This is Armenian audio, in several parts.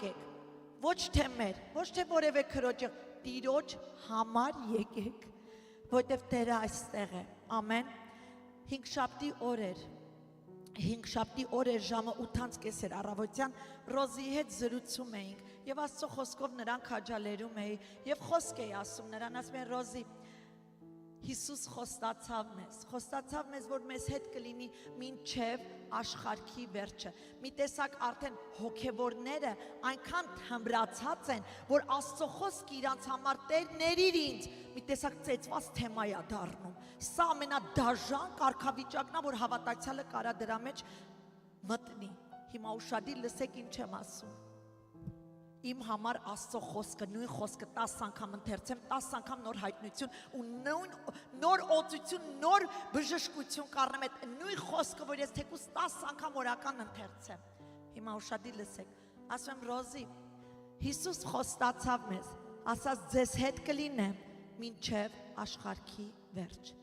եկեք, ոչ թե մեր, ոչ թե որևէ քրոջը, Տիրոջ համար եկեք, որտև Տերը այստեղ է, ամեն, 5 շաբթի օր էր ժամը 8:30 առավոտյան Ռոզի հետ զրուցում էինք եւ Աստծո խոսքով նրան քաջալերում էի եւ խոսք էի ասում նրան, ասում եմ Ռոզի, Հիսուս խոստացավ մեզ, որ մեզ հետ կլինի մինչև աշխարհի վերջը։ Մի տեսակ արդեն հոգևորները այնքան թմրացած են, որ Աստծո խոսքը իրանց համար Տեր ներիր ինձ, մի տեսակ ծեծված թեմա է դառնում։ Սա ամենադաժան կարգավիճակն է, որ հավատացյալը կարա դրա մեջ մտնի։ Հիմա ուշադիր լսեք ինչ եմ ասում։ Իմ համար Աստծո խոսքը, նույն խոսքը 10 անգամ ընթերցեմ, 10 անգամ նոր հայտնություն ու նոր օծություն, նոր բժշկություն կառնեմ այդ նույն խոսքը, որ ես թեկուզ 10 անգամ օրական ընթերցեմ։ Հիմա ուշադիր լսեք, ասում եմ Ռոզի, Հիսուս խոստացավ մեզ, ասաց ձեզ հետ կլինեմ մինչև աշխարհի վերջ։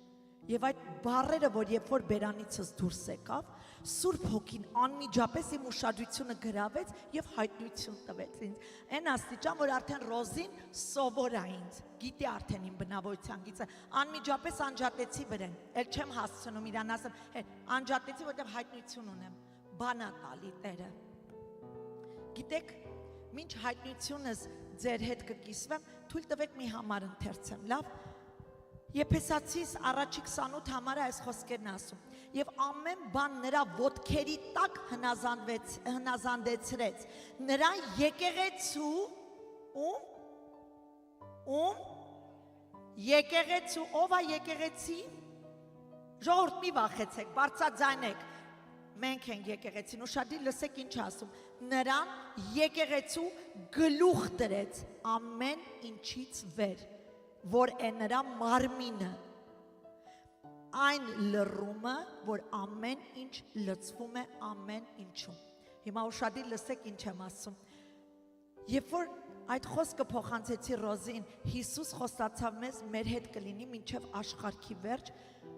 Եվ այդ բառերը, որ երբ որ բերանիցս դուրս եկավ, Սուրբ Հոգին անմիջապես իմ ուշադրությունը գրավեց եւ հայտնություն տվեց ինձ։ Այն աստիճան, որ արդեն Ռոզին սովոր է ինձ, գիտի արդեն իմ բնավորության գիծը, անմիջապես անջատեցի վրան, ել չեմ հասցնում իրան ասեմ, անջատեցի, որտեղ հայտնություն ունեմ, բանա տալի Տերը։ Գիտեք, մինչ հայտնությունս ձեր հետ կկիսվեմ, թույլ տվեք մի համար ընթերցեմ, լավ։ Եփեսացիս առաջի 28 համարը այս խոսքերն ասում եւ ամեն բան նրա ոտքերի տակ հնազանդեցրեց նրա եկեղեցու եկեղեցու ով է եկեղեցի ժողովուրդ մի վախեցեք բարձրաձայնեք մենք ենք եկեղեցին ուշադիր լսեք ինչ ասում նրան եկեղեցու գլուխ դրեց ամեն ինչից վեր որ է նրա մարմինը, այն լռումը, որ ամեն ինչ լծվում է ամեն ինչում։ Հիմա ուշադիր լսեք ինչ եմ ասում։ Երբ որ այդ խոսքը փոխանցեցի Ռոզին, Հիսուս խոստացավ մեզ մեր հետ կլինի մինչև աշխարհի վերջ,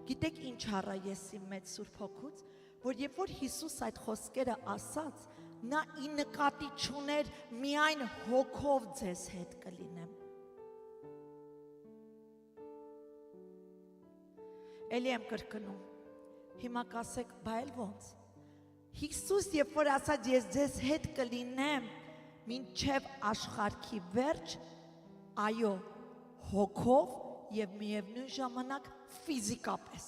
գիտեք ինչ առա ես իմ մեծ Սուրբ Հոգուց, որ երբ որ Հիսուս այդ խոսքերը ասաց, նա ի նկատի չուներ միայն հոգով ձեզ հետ կլինեմ։ Էլի եմ կրկնում, հիմա կասեք, բայ էլ ոնց, Հիսուս երբ որ ասաց ես ձեզ հետ կլինեմ մինչև աշխարհի վերջ, այո, հոգով և միևնույն ժամանակ ֆիզիկապես։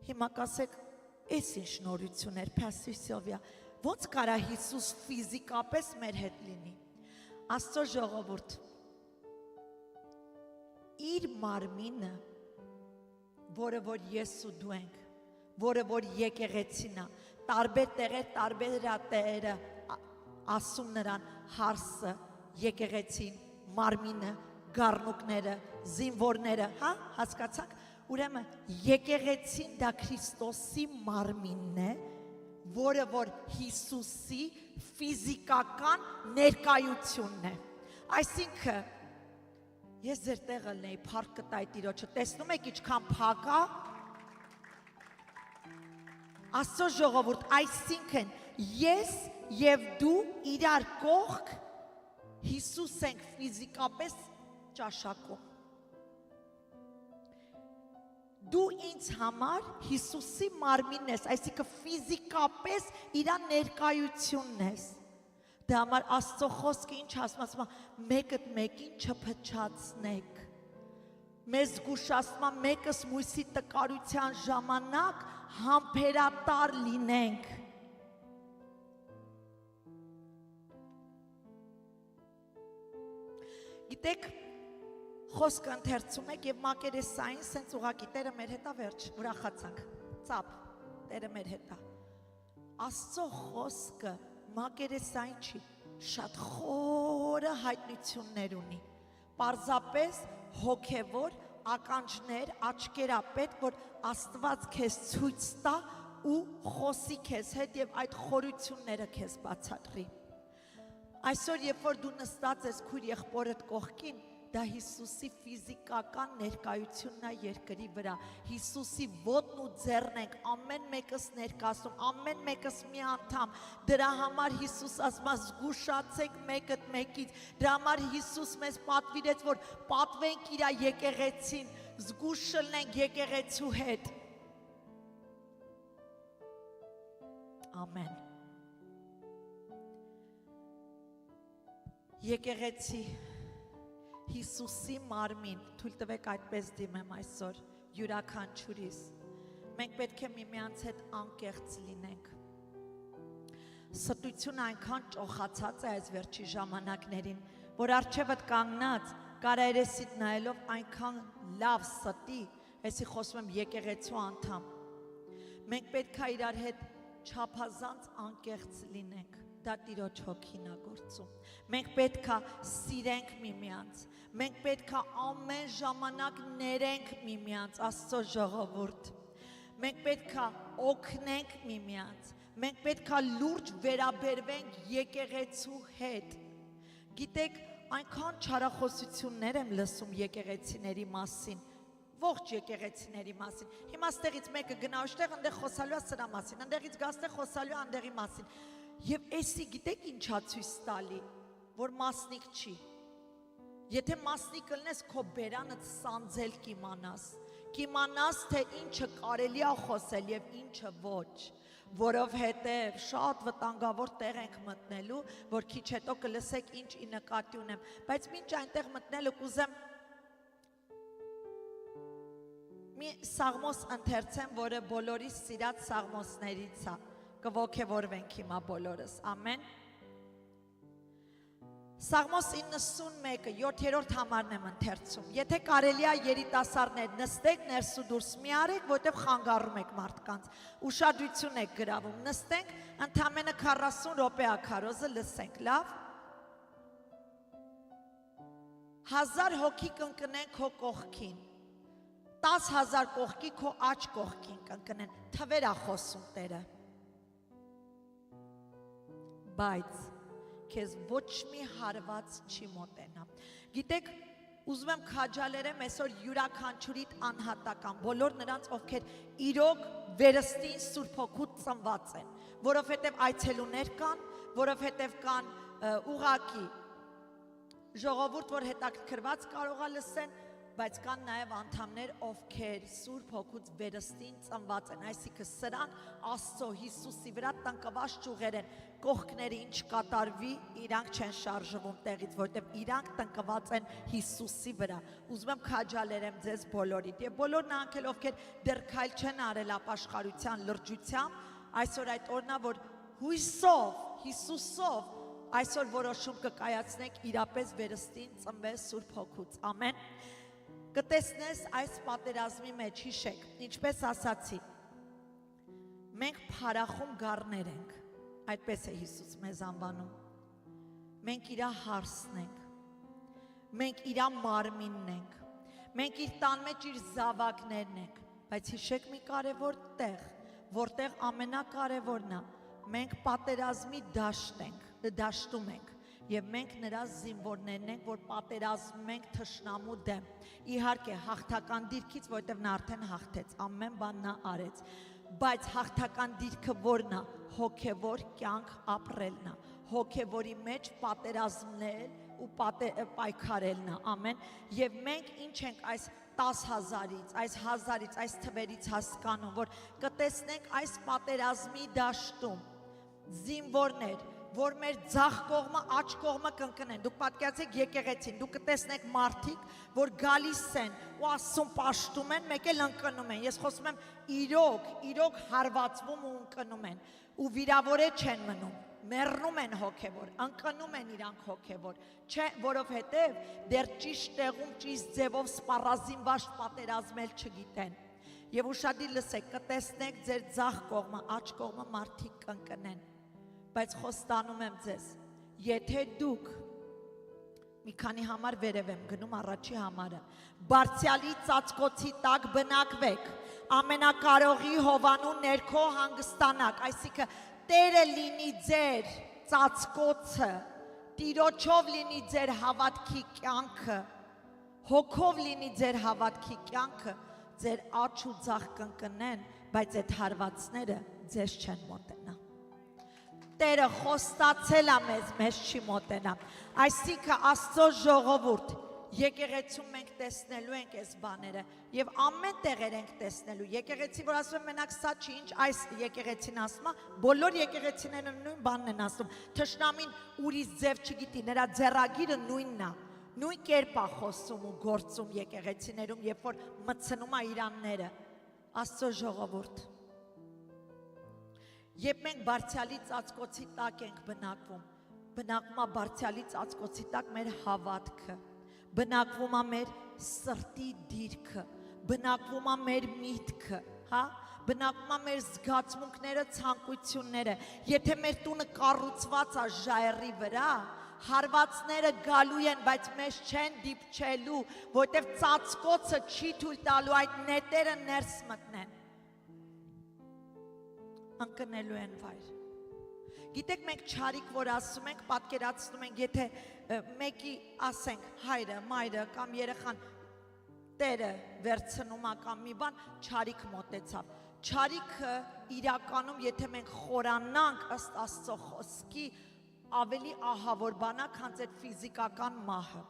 Հիմա կասեք, էս ինչ նորություն էր, Փասիսովյա, ոնց կարա Հիսուս ֆիզիկապես մեր հետ լինի։ Աստծո ժողովուրդ, իր մարմինը որը որ ես ու դու ենք, որը որ եկեղեցին է, տարբեր տեղեր, տարբերատերը ասում նրան հարսը, եկեղեցին, մարմինը, գառնուկները, զինվորները, հա, հասկացաք, ուրեմն եկեղեցին դա Քրիստոսի մարմինն է, որը որ Հիսուսի ֆիզիկական ներկայությունն է, այսինքն Ես ձեր տեղը լեի, փառք կտայի Տիրոջը, տեսնում եք ինչքան փակ է, Աստծո ժողովուրդ, այսինքն ես և դու իրար կողք Հիսուս ենք ֆիզիկապես ճաշակում։ Դու ինձ համար Հիսուսի մարմինն ես, այսինքն ֆիզիկապես իրա ներկայությունն ես։ Դա համար Աստծո խոսքը ինչ ասում է, մեկըդ մեկին չփչացնեք, մեզ զգուշացնում է մեկս մույսի տկարության ժամանակ համբերատար լինենք։ Գիտեք, խոսքը ընթերցում եք և մակերեսային սենց ուղղակի Տերը մեր հետ է վերջ, ուրախացանք, ծապ, Տերը մեր հետ է։ Աստծո խոսքը մակերեսային չի, շատ խորը հայտնություններ ունի, պարզապես հոգևոր, ականջներ, աչկերապետ, որ Աստված քեզ ցույց տա ու խոսի քեզ հետ և այդ խորությունները քեզ բացատրի։ Այսօր, երբ որ դու նստած ես քույր եղբորդ կողքին, դա Հիսուսի ֆիզիկական ներկայությունն է երկրի վրա։ Հիսուսի ոտն ու ձեռն ենք ամեն մեկս ներկայացնում, ամեն մեկս մի անդամ։ Դրա համար Հիսուս ասում է զգուշացեք մեկդ մեկից։ Դրա համար Հիսուս մեզ պատվիրեց, որ պատվենք իր եկեղեցին, զգուշ լինենք եկեղեցու հետ։ Ամեն։ Եկեղեցի Հիսուսի մարմին, թույլ տվեք այդպես դիմեմ այսօր յուրաքանչյուրիս։ Մենք պետք է միմյանց հետ անկեղծ լինենք։ Ստությունը այնքան ճոխացած է այս վերջի ժամանակներին, որ առջևդ կանգնած կարայրեսիդ նայելով այնքան լավ ստի, այսի խոսում եմ եկեղեցու անդամ։ Մենք պետք է իրար հետ չափազանց անկեղծ լինենք։ Դա Տիրոջ հոգին է գործում։ Մենք պետք է սիրենք միմյանց։ Մենք պետք է ամեն ժամանակ ներենք միմյանց, Աստծո ժողովուրդ։ Մենք պետք է օգնենք միմյանց։ Մենք պետք է լուրջ վերաբերվենք եկեղեցու հետ։ Գիտեք, այնքան չարախոսություններ եմ լսում եկեղեցիների մասին, ողջ եկեղեցիների մասին։ Հիմա ստեղից մեկը գնա ուշտեղ, այնտեղ խոսալու է սրա մասին, այնտեղից գաստեղ խոսալու է այնտեղի մասին։ Եվ էսի գիտեք ինչա ցույց տալի, որ մասնիկ չի։ Եթե մասնիկ կլնես, քո բերանդ սանձել կիմանաս, թե ինչը կարելի է խոսել եւ ինչը ոչ, որովհետեւ շատ վտանգավոր տեղ ենք մտնելու, որ քիչ հետո կլսեք ինչ ի նկատի ունեմ, բայց մինչ այնտեղ մտնելը կուզեմ մի սաղմոս ընթերցեմ, որը բոլորի սիրած սաղմոսներից է, կողքեվորվենք հիմա բոլորս, ամեն։ Սաղմոս 91-ը 7-րդ համարն եմ ընթերցում, եթե կարելի է երիտասարդներ նստեք ներս ու դուրս մի արեք, որտեղ խանգարում եք մարդկանց, ուշադրություն եք գրավում, նստենք, ընդամենը 40 րոպե աքարոզը լսենք, լավ։ 1000 հոգի կընկնեն քո կողքին, 10,000 կողքի քո աջ կողքին կընկնեն, թվեր ա խոսում Տերը։ Բայց քեզ ոչ մի հարված չի մոտենա։ Գիտեք, ուզում եմ քաջալերեմ այսօր յուրաքանչյուրիդ անհատական, բոլոր նրանց, ովքեր իրոք վերստին Սուրբ Հոգուց ծնված են, որովհետև այցելուներ կան, որովհետև կան ուղակի ժողովուրդ, որ հետաքրքրված կարող է լսեն, բայց կան նաև անդամներ, ովքեր Սուրբ Հոգուց վերստին ծնված են, այսինքն սրանք Աստծո Հիսուսի վրա տնկված ճյուղեր են, կողքները ինչ կատարվի, իրանք չեն շարժվում տեղից, որտեղ իրանք տնկված են Հիսուսի վրա։ Ուզում եմ քաջալերեմ ձեզ բոլորիդ եւ բոլոր նրանք էլ, ովքեր դեռ քայլ չեն արել ապաշխարության լրջությամբ, այսօր այդ օրն է, որ հույսով, Հիսուսով այսօր որոշում կկայացնենք իրապես վերստին ծնվել Սուրբ Հոգուց։ Ամեն։ Կտեսնես այս պատերազմի մեջ, հիշեք, ինչպես ասացի, մենք փարախում գառներ ենք, այդպես է Հիսուս մեզ անվանում, մենք իրա հարսն ենք, մենք իրա մարմինն ենք, մենք իր տան մեջ իր զավակներն ենք, բայց հիշեք մի կարևոր տեղ, որտեղ ամենակարևորն է, մենք պատերազմի դաշտում ենք, և մենք նրա զինվորներն ենք, որ պատերազմում ենք թշնամու դեմ, իհարկե հաղթական դիրքից, որտև նա արդեն հաղթեց, ամեն բան նա արեց, բայց հաղթական դիրքը որն է, հոգևոր կյանք ապրելն է, հոգևորի մեջ պատերազմնել ու պայքարելն է, ամեն, և մենք ինչ ենք այս 10,000-ից, այս 1000-ից, այս թվերից հասկանում, որ կտեսնենք այս պատերազմի դաշտում, զինվորներ, որ մեր ձախ կողմը, աջ կողմը կընկնեն, դուք պատկերացեք եկեղեցին, դուք կտեսնեք մարդիկ, որ գալիս են ու Աստծուն պաշտում են, մեկ էլ ընկնում են, ես խոսում եմ իրոք հարվածվում ու ընկնում են, ու վիրավորե չեն մնում, մեռնում են հոգևոր, ընկնում են իրանք հոգևոր, չէ, որովհետև դեռ ճիշտ տեղում, ճիշտ ձևով սպառազինված պատերազմել չգիտեն, և ուշադիր լսեք, կտեսնեք ձեր ձախ կողմը, աջ կողմը մարդիկ կընկնեն, բայց խոստանում եմ ձեզ, եթե դուք, մի քանի համար վերև եմ գնում առաջի համարը, բարձյալի ծածկոցի տակ բնակվեք, ամենակարողի հովանու ներքո հանգստանաք, այսինքն Տերը լինի ձեր ծածկոցը, Տիրոջով լինի ձեր հավատքի կյանքը, Հոգով լինի ձեր հավատքի կյանքը, ձեր աչ ու ձախ կընկնեն, բայց այդ հարվածները ձեզ չեն մոտենա։ Տերը խոստացել է մեզ չի մոտենա։ Այսինքն Աստծո ժողովուրդ, եկեղեցում մենք տեսնելու ենք այս բաները եւ ամեն տեղեր ենք տեսնելու։ Եկեղեցի, որ ասում են մենակ սա չի, ինչ այս եկեղեցին ասում է, բոլոր եկեղեցիները նույն բանն են ասում։ Թշնամին ուրիշ ձև չգիտի, նրա ձեռագիրը նույնն է։ Նույն կերպ է խոսում ու գործում եկեղեցիներում, երբ որ մտցնում է իրանները։ Աստծո ժողովուրդ։ Երբ մենք բարձյալի ծածկոցի տակ ենք բնակվում է բարձյալի ծածկոցի տակ մեր հավատքը, բնակվում է մեր սրտի դիրքը, բնակվում է մեր միտքը, հա, բնակվում է մեր զգացմունքները, ցանկությունները։ Եթե մեր տունը կառուցված է ժայռի վրա, հարվածները գալու են, բայց մեզ չեն դիպչելու, որտեղ ծածկոցը չի թույլ տալու այդ նետերը ներս մտնեն։ Ընկնելու են վայր։ Գիտեք, մենք չարիք, որ ասում ենք, պատկերացնում ենք, եթե մեկի ասենք հայրը, մայրը կամ երեխան տերը վերցնում է կամ մի բան, չարիք մոտեցավ։ Չարիքը իրականում, եթե մենք խորանանք ըստ Աստծո խոսքի, ավելի ահավոր բան է, քան այդ ֆիզիկական մահը։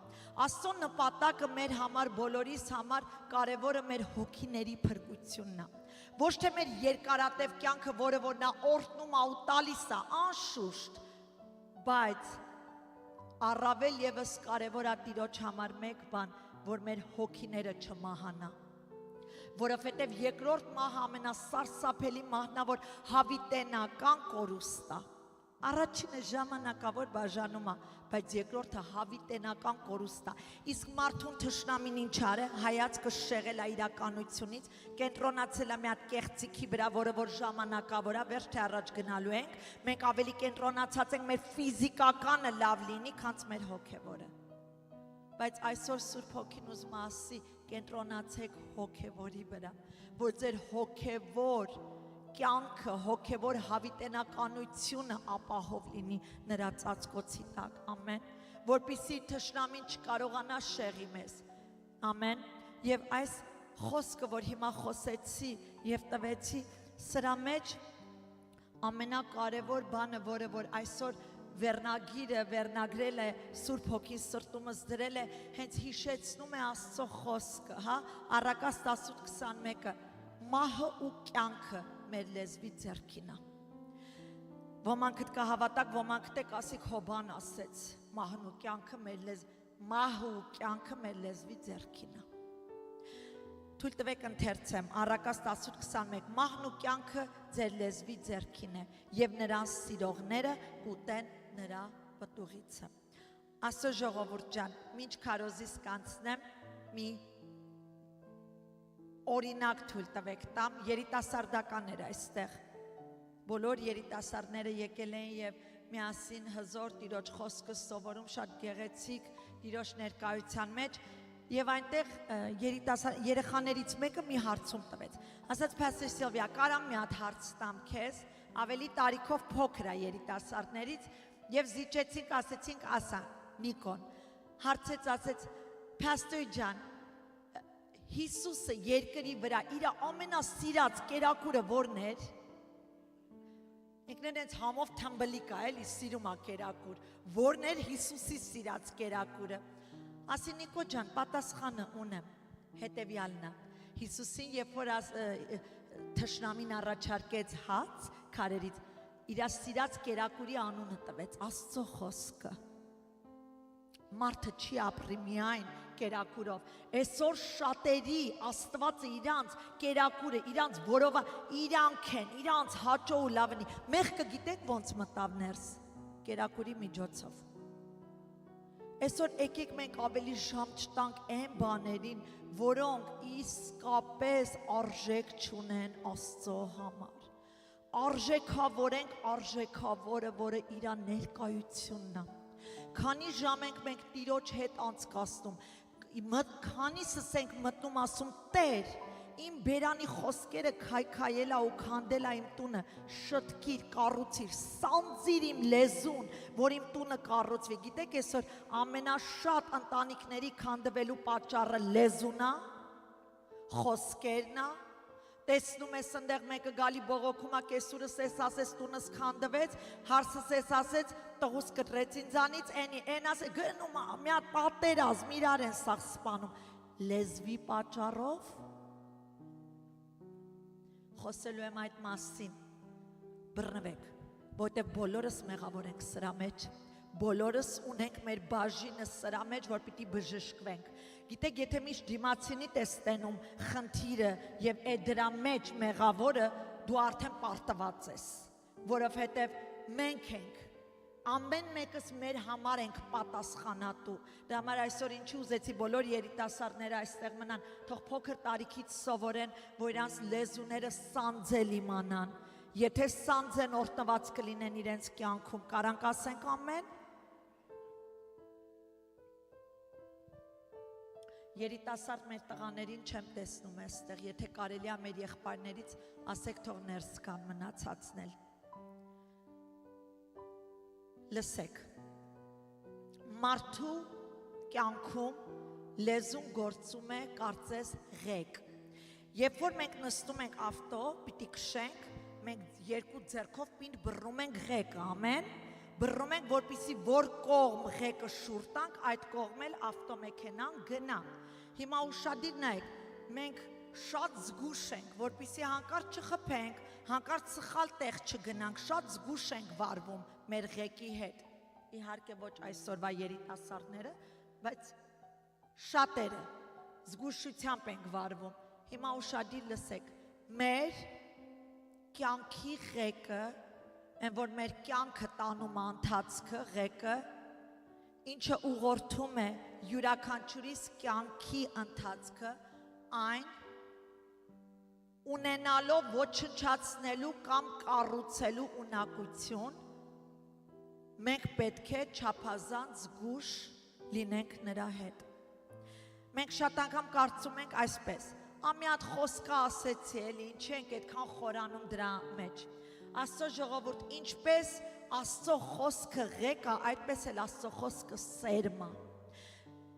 Աստծո նպատակը մեր համար, բոլորիս համար կարևորը մեր հոգիների փրկությունն է։ Ոչ թե մեր երկարատև կյանքը, որը որ նա օրհնում է ու տալիս է, անշուշտ, բայց առավել եւս կարևոր է Տիրոջ համար մեկ բան, որ մեր հոգիները չմահանա։ Որովհետև երկրորդ մահը ամենասարսափելի մահն է, որ հավիտենական կորուստ է։ Առաջինը ժամանակավոր բաժանում է, բայց երկրորդը հավիտենական կորուստ է։ Իսկ մարդուն թշնամին ինչ արել, հայացքը շեղել է իրականությունից, կենտրոնացել է մի հատ կեղծիքի վրա, որը որ ժամանակավոր է, վերջ թե առաջ գնալու ենք, մենք ավելի կենտրոնացած ենք մեր ֆիզիկականը լավ լինի, քան մեր հոգևորը։ Բայց այսօր Սուրբ Հոգին ուզում է ասի, կենտրոնացեք հոգևորի վրա, որ ձեր հոգևոր կյանքը, հոգևոր հավիտենականությունը ապահով լինի նրա ծածկոցի տակ, ամեն, որպեսզի թշնամին չկարողանա շեղի մեզ, ամեն, եւ այս խոսքը, որ հիմա խոսեցի եւ տվեցի, սրա մեջ ամենակարևոր բանը, որը որ այսօր վերնագիրը վերնագրել է Սուրբ Հոգին սրտումս դրել է, հենց հիշեցնում է Աստծո խոսքը, հա, Առակաց 18:21-ը, մահը ու կյանքը մեր լեզվի ձեռքին է։ Ոմանք կհավատակ, ոմանք կասիք Հոբան ասեց, մահն ու կյանքը մեր լեզվի ձեռքին է։ Թույլ տվեք ընթերցեմ, Առակաց 18:21, մահն ու կյանքը ձեր լեզվի ձեռքին է, եւ նրան սիրողները կուտեն նրա պտուղիցը։ Աստծո ժողովուրդ ջան, մինչ քարոզիս կանցնեմ, մի օրինակ թույլ տվեք տամ, երիտասարդականներ այստեղ, բոլոր երիտասարդները եկել են եւ միասին հզոր Տիրոջ խոսքը սովորում, շատ գեղեցիկ Տիրոջ ներկայության մեջ, եւ այնտեղ երեխաներից մեկը մի հարցում տվեց, ասաց Փաստոր Սիլվիա, կարամ մի հատ հարց տամ քեզ, ավելի տարիքով փոքր է երիտասարդներից, եւ զիջեցինք, ասեցինք, ասա, Նիկոն, հարցեց, ասեց, Փաստոր ջան, Հիսուսը երկրի վրա իր ամենասիրած կերակուրը որն էր։ Ինքն հենց համով թմբլիկ է, էլի սիրում է կերակուր։ Որն էր Հիսուսի սիրած կերակուրը։ Ասի Նիկո ջան, պատասխանը ունեմ, հետևյալն է։ Հիսուսին, երբ որ թշնամին առաջարկեց հաց քարերից, իր սիրած կերակուրի անունը տվեց, Աստծո խոսքը։ Մարդը չի ապրի միայն կերակուրով, այսօր շատերի Աստվածը իրանց կերակուրը, իրանց որովա, իրանք են, իրանց հաճո ու լավնի, մեղքը գիտեք ոնց մտավ ներս, կերակուրի միջոցով։ Այսօր եկեք մենք ավելի ժամ չտանք այն բաներին, որոնք իսկապես արժեք չունեն Աստծո համար։ Արժեքավորենք արժեքավորը, որը իր ներկայությունն է։ Քանի ժամ ենք մենք Տիրոջ հետ անցկացնում, քանիսս ենք մտնում ասում Տեր, Իմ բերանի խոսքերը քայքայելա ու քանդելա իմ տունը, շտկիր, կառուցիր, սանձիր իմ լեզուն, որ իմ տունը կառուցվի։ Գիտեք այսօր ամենաշատ ընտանիքների քանդվելու պատճառը լեզունն է, խոսքերն է։ Տեսնում ես ընդեղ մեկը գալի բողոքում է, կեսուրս էս ասես, տունս քանդվեց, հարսս էս ասեց, տղուս կտրեց ինձանից, են ասե գնում է, մի հատ պատերազմ իրար են սաղ սպանում։ Լեզվի պատճառով խոսելու եմ այդ մասին, բռնվեք, որտեղ բոլորս մեղավոր ենք սրա մեջ, բոլորս ունենք մեր բաժինը սրա մեջ, որ պիտի բժշկվենք։ Գիտեք, եթե միշտ դիմացինի տեսնում խնդիրը եւ այդ դրա մեջ մեղավորը, դու արդեն պարտված ես, որովհետեւ մենք ենք, ամեն մեկս մեր համար ենք պատասխանատու։ Դա համար այսօր ինչի ուզեցի բոլոր երիտասարդները այստեղ մնան, թող փոքր տարիքից սովորեն, որ իրանց լեզուները սանձել իմանան։ Եթե սանձեն օրտնված կլինեն իրենց կյանքում, կարանք ասենք ամեն։ Երիտասարդ մեր տղաներին չեմ տեսնում այստեղ, եթե կարելի է մեր եղբայրներից ասեք թող ներս կան մնացածնել։ Լսեք, մարդու կյանքում լեզուն գործում է կարծես ղեկ։ Երբ որ մենք նստում ենք ավտո, պիտի քշենք, մենք երկու ձեռքով պինդ բռնում ենք ղեկը, ամեն, բռնում ենք, որպեսզի որ կողմ ղեկը շուռ տանք, այդ կողմ էլ ավտոմեքենան գնա։ Հիմա ուշադիր նայեք, մենք շատ զգուշ ենք, որպեսզի հանկարծ չխփենք, հանկարծ սխալ տեղ չգնանք, շատ զգուշ ենք վարվում մեր ղեկի հետ։ Իհարկե ոչ այսօրվա երիտասարդները, բայց շատերը զգուշությամբ ենք վարվում։ Հիմա ուշադիր լսեք, մեր կյանքի ղեկը, այն որ մեր կյանքը տանում է ընթացքը, ղեկը, ինչը ուղղորդում է յուրաքանչյուրիս կյանքի ընթացքը, այն ունենալով ոչնչացնելու կամ կառուցելու ունակություն, մենք պետք է չափազանց զգուշ լինենք նրա հետ։ Մենք շատ անգամ կարծում ենք այսպես, մի հատ խոսքը ասեցի, էլի ինչ ենք այդքան խորանում դրա մեջ։ Աստծո ժողովուրդ, ինչպես Աստծո խոսքը ղեկ է, այդպես էլ Աստծո խոսքը սերմ է։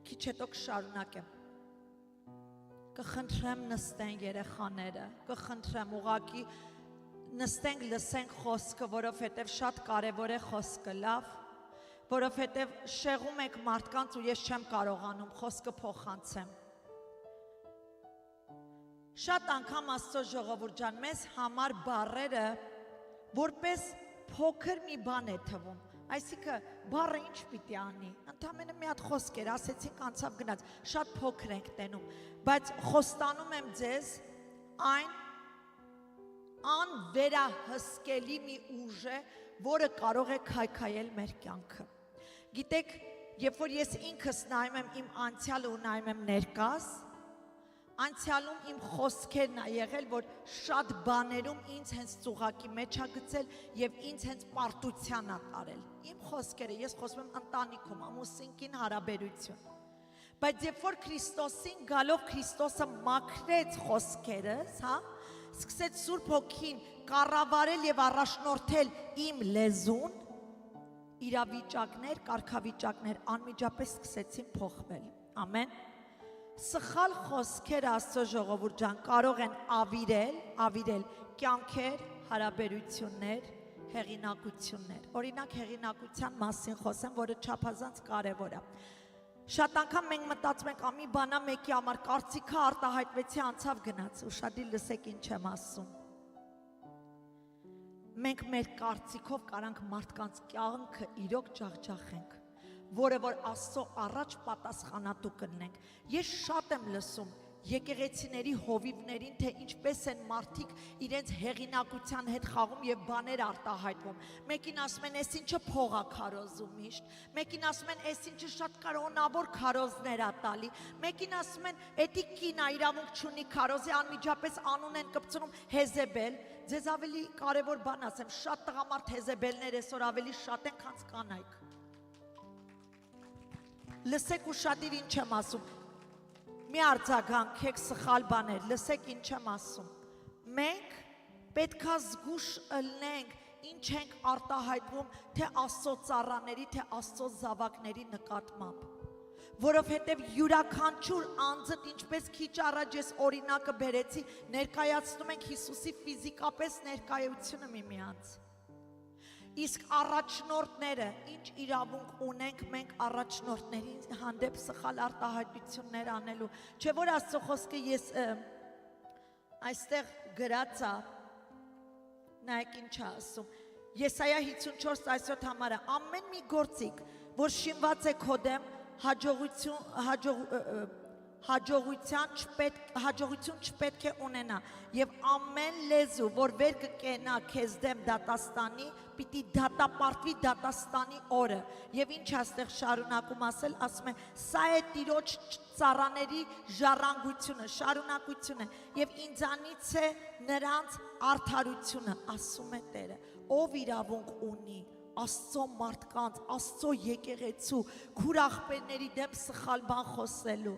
Քիչ հետո կշարունակեմ։ Կխնդրեմ նստեն երեխաները, կխնդրեմ ուղղակի նստենք լսենք խոսքը, որովհետև շատ կարևոր է խոսքը, լավ, որովհետև շեղում եք մարդկանց ու ես չեմ կարողանում խոսքը փոխանցեմ։ Շատ անգամ Աստծո ժողովուրդ ջան, մեզ համար բառերը որպես փոքր մի բան է թվում, այսինքն բառը ինչ պիտի անի, ընդամենը մի հատ խոսքեր, ասեցինք անցավ գնաց, շատ փոքր ենք տենում, բայց խոստանում եմ ձեզ, այն անվերահսկելի մի ուժ է, որը կարող է քայքայել մեր կյանքը։ Գիտեք, երբ որ ես ինքս նայում եմ իմ անցյալը ու նայում եմ ներկաս, անցյալում իմ խոսքերն ա եղել, որ շատ բաներում ինձ հենց ծուղակի մեջ ա գցել և ինձ հենց պարտության ա տարել։ Իմ խոսքերը, ես խոսում եմ ընտանիքում, ամուսինքին հարաբերություն։ Բայց երբ որ Քրիստոսին գալով Քրիստոսը մաքրեց խոսքերս, սկսեց Սուրբ Հոգին կառավարել և առաջնորդել իմ լեզուն, իրավիճակներ, կարգավիճակներ անմիջապես սկսեցին փոխվել։ Ամեն։ Սխալ խոսքերը Աստծո ժողովուրդ ջան կարող են ավիրել կյանքեր, հարաբերություններ, հեղինակություններ։ Օրինակ հեղինակության մասին խոսեմ, որը չափազանց կարևոր է։ Շատ անգամ մենք մտածում ենք, մի բանա մեկի համար կարծիքը արտահայտվեցի անցավ գնաց, ուշադիր լսեք ինչ եմ ասում։ Մենք մեր կարծիքով կարանք մարդկանց կյանքը իրոք ջախջախենք, որը որ Աստծո առաջ պատասխանատու կլինենք։ Ես շատ եմ լսում եկեղեցիների հովիվներին, թե ինչպես են մարդիկ իրենց հեղինակության հետ խաղում և բաներ արտահայտվում։ Մեկին ասում են, ես ինչը փող ա քարոզում միշտ, մեկին ասում են, ես ինչը շատ կանոնավոր քարոզներ ա տալի, մեկին ասում են, էդի կին ա իրավունք չունի քարոզի, անմիջապես անուն են կպցնում Հեզեբել։ Ձեզ ավելի կարևոր բան ասեմ, շատ տղամարդ Հեզեբելներ այսօր ավելի շատ են, քան կանայք։ Լսեք ուշադիր ինչ եմ ասում։ մի արձագանքեք սխալ բաներ, լսեք ինչ եմ ասում։ Մենք պետքա զգուշ ըլնենք, ինչ ենք արտահայտվում, թե Աստծո ծառաների, թե Աստծո զավակների նկատմամբ։ Որովհետև յուրաքանչյուր անձը, ինչպես քիչ առաջ ես օրինակը բերեցի, ներկայացնում ենք Հիսուսի ֆիզիկապես ներկայությունը միմյանց։ Իսկ առաջնորդները, ինչ իրավունք ունենք մենք առաջնորդների հանդեպ սխալ արտահայտություններ անելու, չէ՞ որ Աստծո խոսքը ես այստեղ գրած է, նայեք ինչ է ասում, Եսայա 54 այսօր համարը, ամեն մի գործիք, որ շինված է քո դեմ, հաջողություն չպետք է ունենա, և ամեն լեզու, որ վեր կկենա քեզ դեմ դատաստանի, պիտի դատապարտվի դատաստանի օրը, և ինչ աստեղ շարունակում ասել, ասում է, սա է Տիրոջ ծառաների ժառանգությունը, շարունակությունը, և ինձանից է նրանց արդարությունը, ասում է Տերը, ով իրավունք ունի, Աստծո մարդկանց, Աստծո եկեղեցու, քուր աղբերների դեմ սխալ բան խոսելու։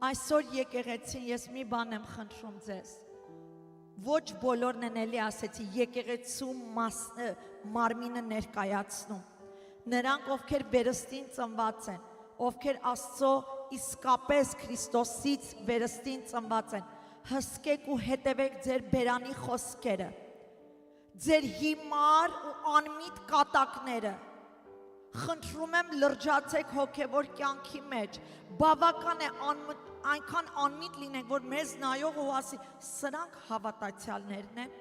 Այսօր եկեղեցին ես մի բան եմ խնդրում ձեզ, ոչ բոլորն են էլի ասեցի, եկեղեցու մարմինը ներկայացնում, նրանք ովքեր վերստին ծնված են, ովքեր Աստծո իսկապես Քրիստոսից վերստին ծնված են, հսկեք ու հետևեք ձեր բերանի խոսքերը, ձեր հիմար ու անմիտ կատակները, խնդրում եմ լրջացեք հոգևոր կյանքի մեջ, բավական է այնքան անմիտ լինենք, որ մեզ նայող ու ասի, սրանք հավատացյալներն են,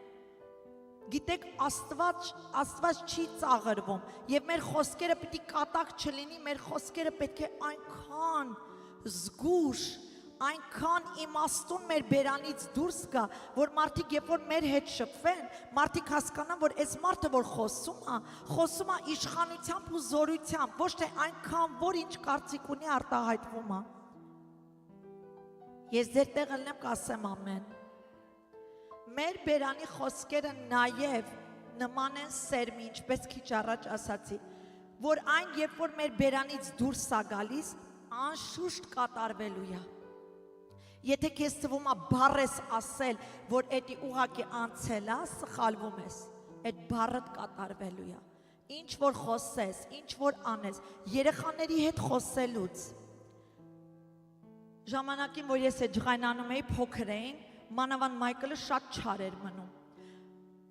գիտեք Աստված չի ծաղրվում, և մեր խոսքերը պիտի կատակ չլինի, մեր խոսքերը պետք է այնքան զգուշ, այնքան իմաստուն մեր բերանից դուրս գա, որ մարդիկ երբ որ մեր հետ շփվեն, մարդիկ հասկանան, որ այս մարդը որ խոսում է իշխանությամբ ու զորությամբ, ոչ թե այնքան, որ ինչ կարծիք ունի արտահայտվում է։ Ես ձեր տեղ ելնեմ կասեմ ամեն։ Մեր բերանի խոսքերը նաև նման են սերմի, ինչպես քիչ առաջ ասացի, որ այն երբ որ մեր բերանից դուրս է գալիս, անշուշտ կատարվելու է։ Եթե քեզ թվում է բառ ես ասել, որ էդի ուղղակի անցել է, սխալվում ես, այդ բառդ կատարվելու է։ Ինչ որ խոսես, ինչ որ անես, երեխաների հետ խոսելուց։ Ժամանակին, որ ես ջղայնանում էի, փոքր էին, մանավանդ Մայքլը շատ չար էր մնում։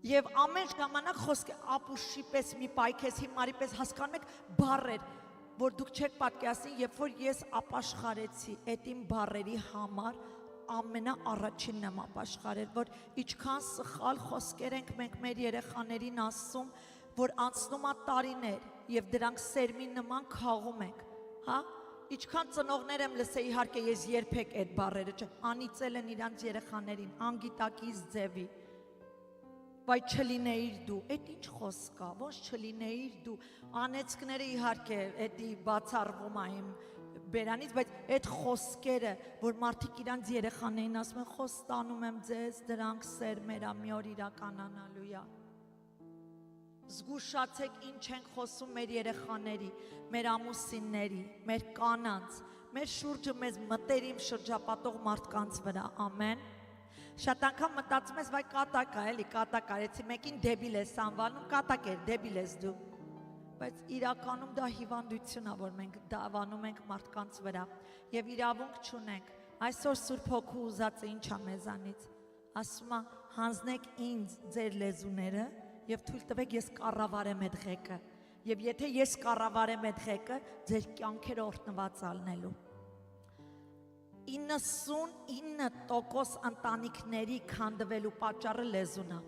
Եվ ամեն ժամանակ խոսքը ապուշի պես մի պայքես, հիմարի պես հասկանում եք բառեր, որ դուք չեք պատկերացնի, երբ որ ես ապաշխարեցի այդ իմ բառերի համար, ամենաառաջինն եմ ապաշխարել, որ ինչքան սխալ խոսքեր ենք մենք մեր երեխաներին ասում, որ անցնում է տարիներ և դրանք սերմի նման քաղում ենք, հա? Ինչքան ծնողներ եմ լսել, իհարկե ես երբեք այդ բառերը չէ, անիծել են իրանց երեխաներին, անգիտակից ձևի, վայ չլինեիր դու, էդ ինչ խոսք է, ոնց չլինեիր դու, անեծքները իհարկե էդի բացառվում է իմ բերանից, բայց այդ խոսքերը, որ մարդիկ իրանց երեխաներին ասում են, խոստանում եմ ձեզ, դրանք սերմեր է, մի օր իրականանալու է։ Զգուշացեք ինչ ենք խոսում մեր երեխաների, մեր ամուսինների, մեր կանանց, մեր շուրջը մեզ մտերիմ շրջապատող մարդկանց վրա, ամեն։ Շատ անգամ մտածում ես, վայ կատակ է, էլի կատակ արեցի, մեկին դեբիլ ես անվանում, կատակ էր, դեբիլ ես դու։ Բայց իրականում դա հիվանդություն է, որ մենք դավանում ենք մարդկանց վրա և իրավունք չունենք։ Այսօր Սուրբ Հոգու ուզածը ինչ է մեզանից։ Ասում է, հանձնեք ինձ ձեր լեզուները և թույլ տվեք ես կառավարեմ այդ ղեկը։ Եվ եթե ես կառավարեմ այդ ղեկը, ձեր կյանքերը օրհնված ալնելու։ 99% ընտանիքների քանդվելու պատճառը լեզուն է։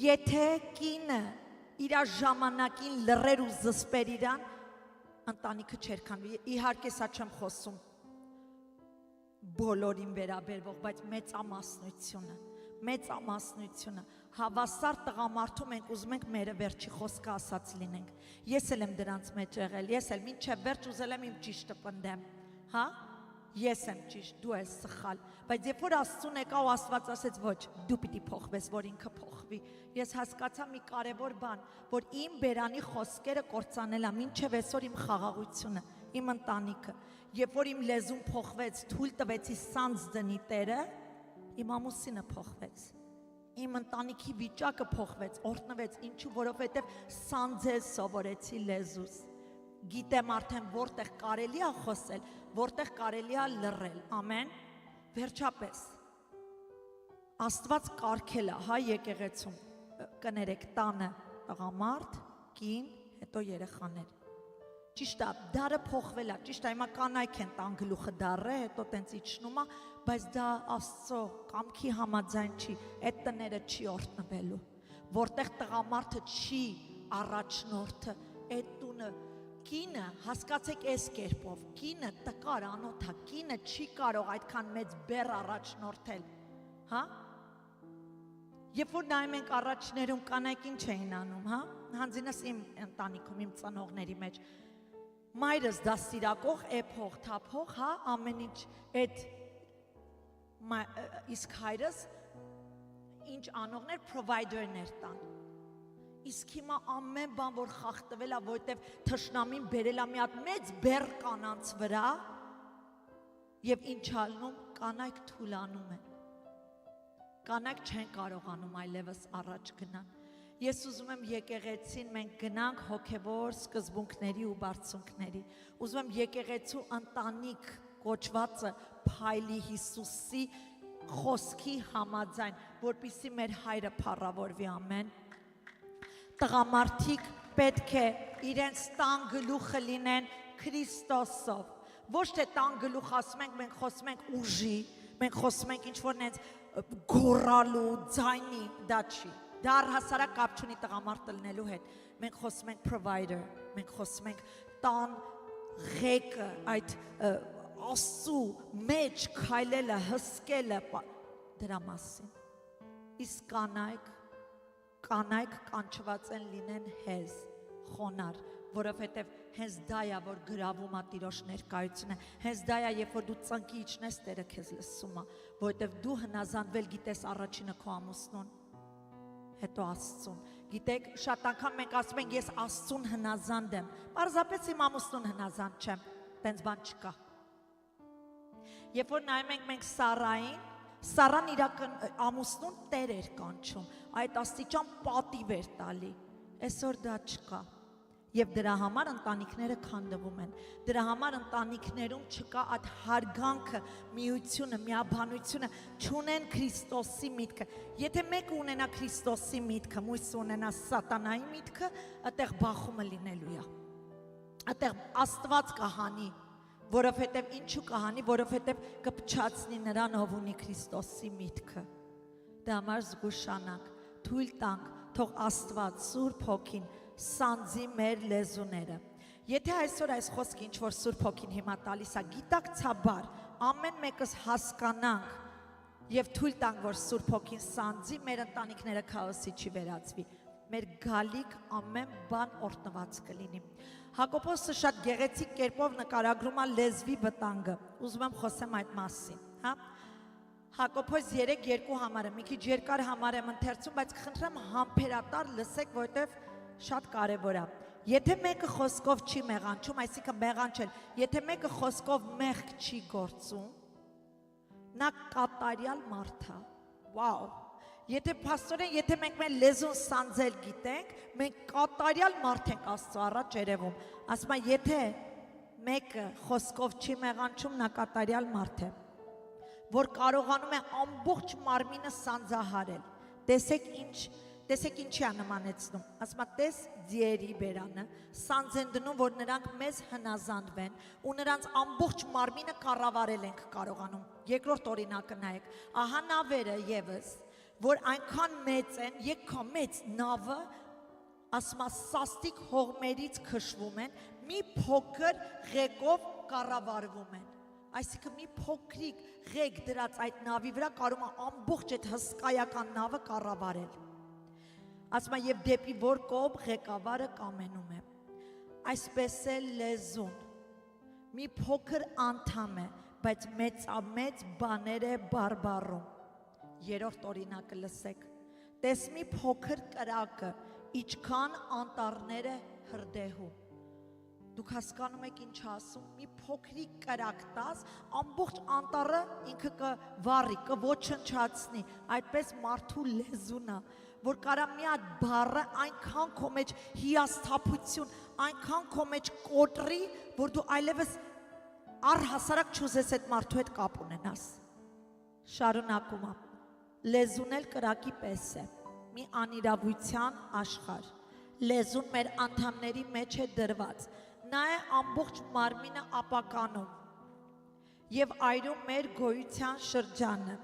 Եթե կինը իր ժամանակին լռեր ու զսպեր իրան, ընտանիքը չէր քանդվի։ Իհարկե սա չեմ խոսում բոլորին վերաբերվող, բայց մեծամասնությունը, հավասար տղամարդու մենք ուզում ենք մերը վերջի խոսքը ասած լինենք։ Ես էլ եմ դրանց մեջ եղել, ես էլ մինչև վերջ ուզել եմ իմ ճիշտը պնդեմ, հա? Ես եմ ճիշտ, դու ես սխալ, բայց երբ որ Աստծուն եկա ու Աստված ասեց ոչ, դու պիտի փոխվես, որ ինքը փոխվի, ես հասկացա մի կարևոր բան, որ իմ բերանի խոսքերը կործանել է, մինչև այսօր իմ խաղաղությունը, իմ ընտանիքը։ Երբ որ իմ լեզուն փոխվեց, թույլ տվեցի սանձ դնի Տերը, իմ ամուսինը փոխվեց։ Իմ ընտանիքի վիճակը փոխվեց, օրհնվեց, ինչու, որովհետև սանձել սովորեցի լեզուս։ Գիտեմ արդեն որտեղ կարելի է խոսել, որտեղ կարելի է լռել։ Ամեն։ Վերջապես Աստված կարգել է, հա, եկեղեցում, կներեք, տանը տղամարդ, կին, հետո երեխաներ։ Ճիշտ է, դարը փոխվել է, ճիշտ է, հիմա կանայք են տան գլուխը դառը, հետո տենց իջնում է, բայց դա Աստծո կամքի համաձայն չի, այդ տները չի օրհնվելու, որտեղ տղամարդը չի առաջնորդը, այդ տունը, կինը, հասկացեք այս կերպով, կինը տկար անոթ է, կինը չի կարող այդքան մեծ բեռ առաջնորդել, հա։ Երբ որ նայում ենք առաջներում կանայք ինչ էին անում, հա, հանձինս իմ ընտանիքում, իմ ծնողների մեջ, մայրս դաստիարակող, էփող, թափող, հա, ամեն ինչ, այդ իսկ հայրս ինչ անողներ, provider-ներ տան։ Իսկ հիմա ամեն բան, որ խախտվել է, որտեվ թշնամին բերել է մի հատ մեծ բեռ կանանց վրա, եւ ինչ ալնում, կանայք թուլանում են։ Կանայք չեն կարողանում այլևս առաջ գնան։ Ես ուզում եմ եկեղեցին մենք գնանք հոգևոր սկզբունքների ու բարձունքների։ Ուզում եմ եկեղեցու ընտանիք կոչվածը փայլի Հիսուսի խոսքի համաձայն, որպեսզի մեր հայրը փառավորվի, ամեն։ Տղամարդիկ պետք է իրենց տան գլուխը լինեն Քրիստոսով։ Ոչ թե տան գլուխ ասում ենք, մենք խոսում ենք ուժի, մենք խոսում ենք ինչ-որ նենց գոռալու, ձայնի, դա չի։ Դա առհասարակ կապ չունի տղամարդը լինելու հետ։ Մենք խոսում ենք provider, մենք խոսում ենք տան ղեկը, այդ Աստծու մեջ քայլելը, հսկելը, դրա մասին։ Իսկ կանայք կանչված են լինեն հեզ, խոնար, որովհետև հենց դա է, որ գրավում է Տիրոջ ներկայությունը, հենց դա է, երբ որ դու ծնկի իջնես, Տերը քեզ լսում է, որովհետև դու հնազանդվել գիտես առաջինը քո ամուսնուն, հետո Աստծուն։ Գիտեք, շատ անգամ մենք ասում ենք, ես Աստծուն հնազանդ եմ, պարզապես իմ ամուսնուն հնազանդ չեմ, տենց բան չկա։ Երբ որ նայում ենք մենք Սառային, Սառան իր ամուսնուն Տեր էր կանչում, այդ աստիճան պատիվ էր տալի, այսօր դա չկա։ Եվ դրա համար ընտանիքները քանդվում են, դրա համար ընտանիքներում չկա այդ հարգանքը, միությունը, միաբանությունը, չունեն Քրիստոսի միտքը։ Եթե մեկը ունենա Քրիստոսի միտքը, մույսը ունենա սատանայի միտքը, այդտեղ բախումը լինելու է։ Այդտեղ Աստված կհանի, որովհետև ինչու կհանի, որովհետև կփչացնի նրան, ով ունի Քրիստոսի միտքը։ Դրա համար զգուշանանք, թույլ տանք, թող Աստված, Սուրբ Հոգին սանձի մեր լեզուները։ Եթե այսօր այս խոսքը ինչ որ Սուրբ Հոգին հիմա տալիս է, գիտակցաբար ամեն մեկս հասկանանք եւ թույլ տանք, որ Սուրբ Հոգին սանձի, մեր ընտանիքները քաոսի չի վերածվի։ Մեր գալիք ամեն բան օրհնված կլինի։ Հակոբոսը շատ գեղեցիկ կերպով նկարագրում է լեզվի վտանգը։ Ուզում եմ խոսեմ այդ մասին, հա։ Հակոբոս 3:2 համարը, մի քիչ երկար համար եմ ընթերցում, բայց խնդրեմ համբերատար լսեք, որովհետև շատ կարևոր է։ Եթե մեկը խոսքով չի մեղանչում, այսինքն մեղանչել, եթե մեկը խոսքով մեղք չի գործում, նա կատարյալ մարդ է։ Վաու։ Եթե փաստորեն, եթե մենք մեր լեզուն սանձել գիտենք, մենք կատարյալ մարդ ենք Աստծո առաջ երևում։ Ասում եմ, եթե մեկը խոսքով չի մեղանչում, նա կատարյալ մարդ է, որ կարողանում է ամբողջ մարմինը սանձահարել։ Տեսեք ինչի է նմանեցնում, ասում է, տես ձիերի բերանը, սանձ են դնում, որ նրանք մեզ հնազանդվեն ու նրանց ամբողջ մարմինը կառավարել ենք կարողանում։ Երկրորդ օրինակը նայեք, ահա նավերը ևս, որ այնքան մեծ են, եկքան մեծ նավը, ասում է, սաստիկ հողմերից քշվում են, մի փոքր ղեկով կառավարվում են։ Այսինքն մի փոքրիկ ղեկ դրած այդ նավի վրա կարող է ամբողջ այդ հսկայական նավը կառավարել։ Ասում է, եւ դեպի որ կողմ ղեկավարը կամենում է։ Այսպես է լեզուն։ Մի փոքր անդամ է, բայց մեծամեծ բաներ է բարբառում։ Երրորդ օրինակը լսեք։ Տես մի փոքր կրակը, ինչքան անտառներ է հրդեհում։ Դուք Դուք հասկանում եք ինչ ասում, մի փոքրիկ կրակ տաս, ամբողջ անտառը ինքը կվառի, կոչնչացնի, այդպես մարդու լեզուն է, որ կարա մի հատ բառը այնքան քո մեջ հիասթափություն, այնքան քո մեջ կոտրի, որ դու այլևս առհասարակ չուզես այդ մարդու հետ կապ ունենաս։ Շարունակում եմ, լեզուն էլ կրակի պես է, մի անիրավության աշխարհ, լեզուն մեր անդամների մեջ է դրված, նա է ամբողջ մարմինը ապականում և այրում մեր գոյության շրջանը,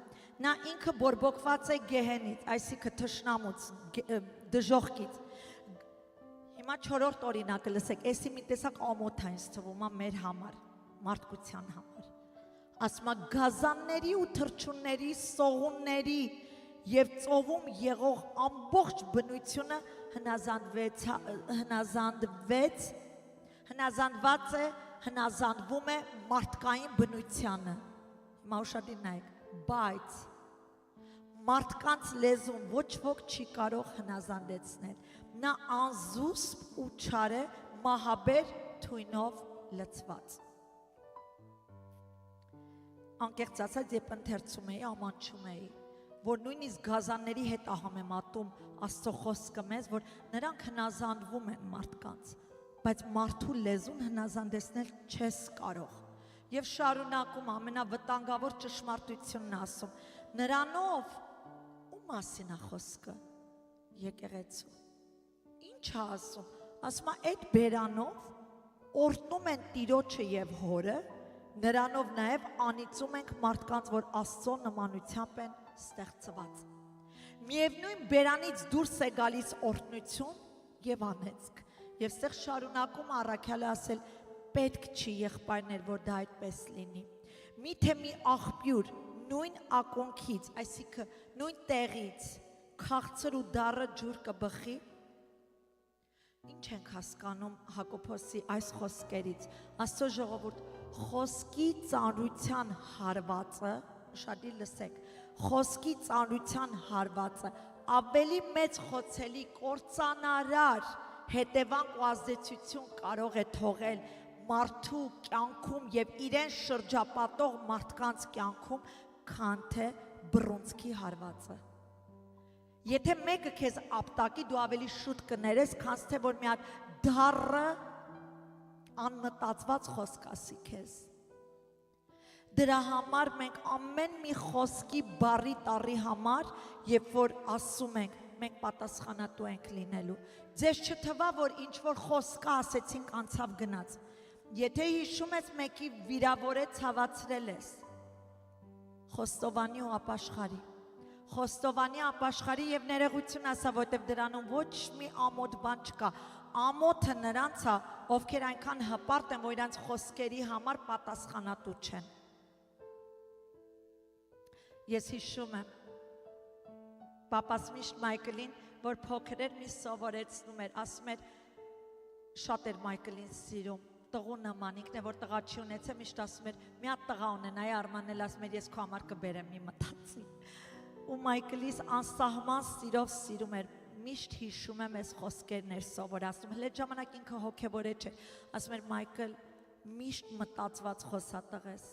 նա ինքը բորբոքված է գեհենից, այսինքն թշնամուց, դժոխքից։ Հիմա 4-րդ օրինակը լսեք, էսի մի տեսակ ամոթ է ինձ թվում է մեր համար, մարդկության համար, ասում է գազանների ու թռչունների, սողունների և ծովում եղող ամբողջ բնությունը հնազանդվում է մարդկային բնությանը, հիմա ուշադիր նայեք, բայց մարդկանց լեզուն ոչ ոք չի կարող հնազանդեցնել, նա անզուսպ ու չար է մահաբեր թույնով լցված։ Անկեղծ ասած, երբ ընթերցում էի, ամանչում էի, որ նույնիսկ գազանների հետ համեմատում Աստծո խոսքը մեզ, որ նրանք հնազանդվում են մարդկանց, բայց մարդու լեզուն հնազանդեցնել չես կարող։ Եվ շարունակում ամենավտանգավոր ճշմարտությունն ասում, նրանով ու մասին է խոսքը, եկեղեցու։ Ինչ է ասում, ասում է այդ բերանով օրհնում են Տիրոջը և Հորը, նրանով նաև անիծում ենք մարդկանց, որ Աստծո նմանությամբ են ստեղծված։ Միևնույն բերանից դուրս է գալիս օրհնություն և անեծք։ Եվ ստեղ շարունակում առաքյալը ասել, պետք չի եղբայրներ, որ դա այդպես լինի։ Միթե մի աղբյուր նույն ակոնքից, այսինքն նույն տեղից, քաղցր ու դառը ջուր կբխի։ Ինչ ենք հասկանում Հակոբոսի այս խոսքերից, Աստծո ժողովուրդ, խոսքի ծանրության հարվածը, ուշադիր լսեք, խոսքի ծանրության հարվածը ավելի մեծ խոցելի կործանարար հետևանք ու ազդեցություն կարող է թողել մարդու կյանքում և իրեն շրջապատող մարդկանց կյանքում, քան թե բռունցքի հարվածը։ Եթե մեկը քեզ ապտակի, դու ավելի շուտ կներես, քան թե որ մի հատ դառը անմտածված խոսք ասի քեզ։ Դրա համար մենք ամեն մի խոսքի բառի տառի համար, երբ որ ասում ենք, մենք պատասխանատու ենք լինելու։ Ձեզ չթվա, որ ինչ որ խոսքը ասեցինք անցավ գնաց։ Եթե հիշում ես մեկի վիրավորեց, ցավացրել ես, խոստովանի ու ապաշխարի։ Խոստովանի ապաշխարի և ներողություն ասա, որտև դրանում ոչ մի ամոթ բան չկա։ Ամոթը նրանց է, ովքեր այնքան հպարտ են, որ իրանց խոսքերի համար պատասխանատու չեն։ Ես հիշում եմ, պապաս միշտ Մայքլին, որ փոքր էր, մի սովորեցնում էր, ասում էր, շատ էր Մայքլին սիրում, տղու նման, ինքն է, որ տղա չի ունեցել, միշտ ասում էր, մի հատ տղա ունենայի, Արմանն էլ ասում էր, ես քո համար կբերեմ, մի մտածի։ Ու Մայքլիս անսահման սիրով սիրում էր, միշտ հիշում եմ այս խոսքերն էր սովորացնում, հենց ժամանակ ինքը հոգևորը չէ, ասում էր Մայքլ, միշտ մտածված խոսա տղես,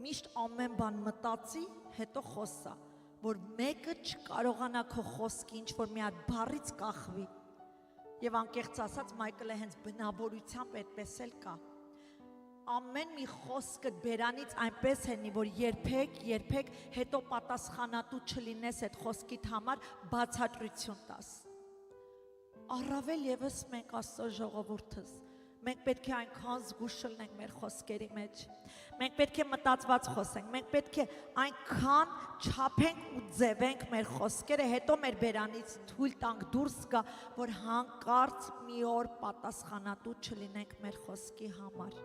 միշտ ամեն բան մտածի, հետո խոսա, որ մեկը չկարողանա քո խոսքի ինչ-որ մի հատ բառից կախվի։ Եվ անկեղծ ասած Մայքլը հենց բնավորությամբ այդպես էլ կա։ Ամեն մի խոսքը բերանից այնպես հենի, որ երբեք հետո պատասխանատու չլինես այդ խոսքիդ համար բացատրություն տաս։ Առավել ևս մենք Աստծո ժողովուրդս, մենք պետք է այնքան զգուշ լինենք մեր խոսքերի մեջ, մենք պետք է մտածված խոսենք, մենք պետք է այնքան չափենք ու ձևենք մեր խոսքերը, հետո մեր բերանից թույլ տանք դուրս գա, որ հանկարծ մի օր պատասխանատու չլինենք մեր խոսքի համար։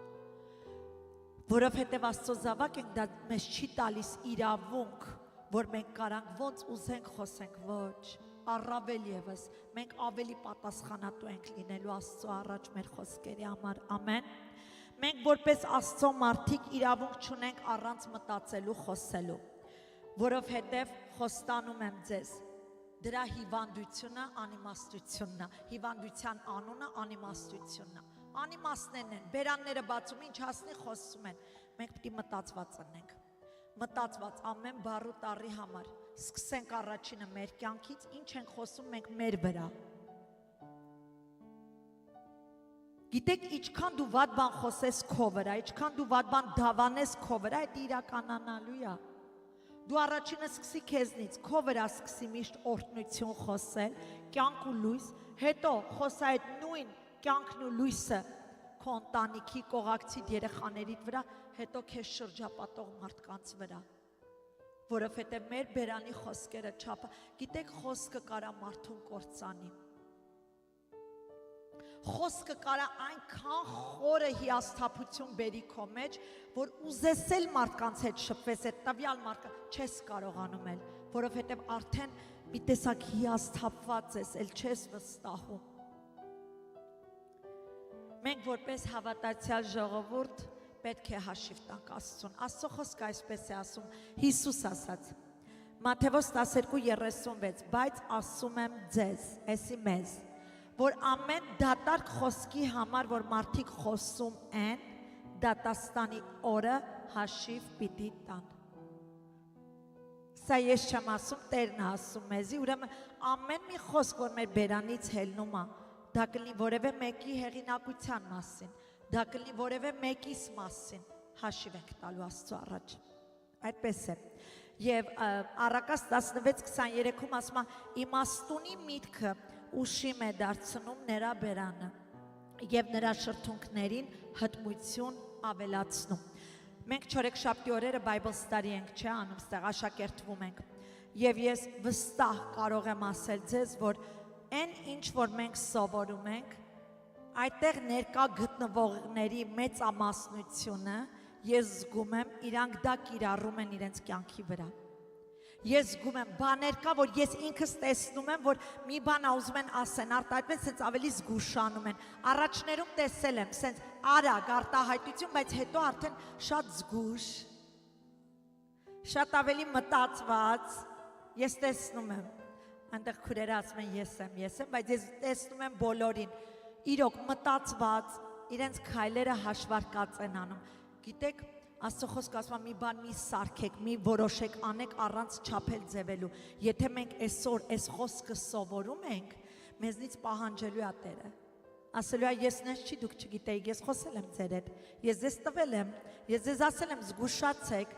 Որովհետև Աստծո զավակ ենք, դա մեզ չի տալիս իրավունք, որ մենք կարանք ոնց ուզենք խոսենք, ոչ, առավել ևս, մենք ավելի պատասխանատու ենք լինելու Աստծո առաջ մեր խոսքերի համար, ամեն։ Մենք որպես Աստծո մարդիկ իրավունք չունենք առանց մտածելու խոսելու, որովհետև խոստանում եմ ձեզ, դրա հիվանդությունը անիմաստությունն է, հիվանդության անունը անիմաստությունն է, անիմաստներն են, բերանները բացում, ինչ հասնի խոսում են։ Մենք պետք է մտածված ընենք, մտածված ամեն բառ ու տառի համար։ Սկսենք առաջինը մեր կյանքից, ինչ ենք խոսում մենք մեր վրա։ Գիտեք, ինչքան դու վատ բան խոսես քո վրա, ինչքան դու վատ բան դավանես քո վրա, այդ իրականանալու է։ Դու առաջինը սկսի քեզնից, քո վրա սկսի միշտ օրհնություն խոսել, կյանք ու լույս, հետո խոսա այդ նույն կյանքն ու լույսը քո ընտանիքի, կողակցի երեխաներիդ վրա, հետո քեզ շրջապատող մարդկանց վրա, որովհետև մեր բերանի խոսքերը չափը, գիտեք, խոսքը կարա մարդուն կործանի։ Խոսքը կարա այնքան խորը հիասթափություն բերի քո մեջ, որ ուզես էլ մարդկանց հետ շփվես, այդ տվյալ մարդկանց չես կարողանում էլ, որովհետև արդեն մի տեսակ հիասթափված ես, էլ չես վստահում։ Մենք որպես հավատացյալ ժողովուրդ պետք է հաշիվ տանք Աստծուն։ Աստծո խոսքը այսպես է ասում, Հիսուս ասաց, Մատթեոս 12:36, բայց ասում եմ ձեզ, էսի մեզ, որ ամեն դատարկ խոսքի համար, որ մարդիկ խոսում են, դատաստանի օրը հաշիվ պիտի տան։ Սա ես չեմ ասում, Տերն է ասում մեզի, ուրեմն ամեն մի խոսք, որ մեր բերանից հելնում է, դա կլինի որևէ մեկի հեղինակության մասին, դա կլինի որևէ մեկիս մասին, հաշիվ ենք տալու Աստծո առաջ։ Այդպես է։ Եվ Առակաց 16:23-ում ասում է, իմաստունի միտքը ուշիմ է դարձնում նրա բերանը և նրա շրթունքներին հտմություն ավելացնում։ Մենք չորեքշաբթի օրերը Bible study ենք չէ անում, ստեղ աշակերտվում ենք։ Եվ ես վստահ կարող եմ ասել ձեզ, որ այն ինչ որ մենք սովորում ենք, այդտեղ ներկա գտնվողների մեծամասնությունը ես զգում եմ, իրանք դա կիրառում են իրենց կյանքի վրա։ Ես զգում եմ բաներ կա, որ ես ինքս տեսնում եմ, որ մի բան ուզում են ասեն, արտահայտվեն, սենց ավելի զգուշանում են։ Առաջներում տեսել եմ, սենց արագ արտահայտություն, բայց հետո արդեն շատ զգուշ, շատ ավելի մտածված, ես տեսնում եմ, այնտեղ քուրերը ասում են ես եմ, բայց ես տեսնում եմ բոլորին, իրոք մտածված, իրենց քայլերը հաշվարկած են անում։ Գիտեք, Աստծո խոսքը ասում է մի բան մի սարքեք, մի որոշեք անեք առանց չափել ձևելու։ Եթե մենք այսօր այս խոսքը սովորում ենք, մեզնից պահանջելու է Տերը։ Ասելու է ես նես չի դուք չգիտեիք, ես խոսել եմ ձեր հետ, ես ձեզ տվել եմ, ես ձեզ ասել եմ զգուշացեք,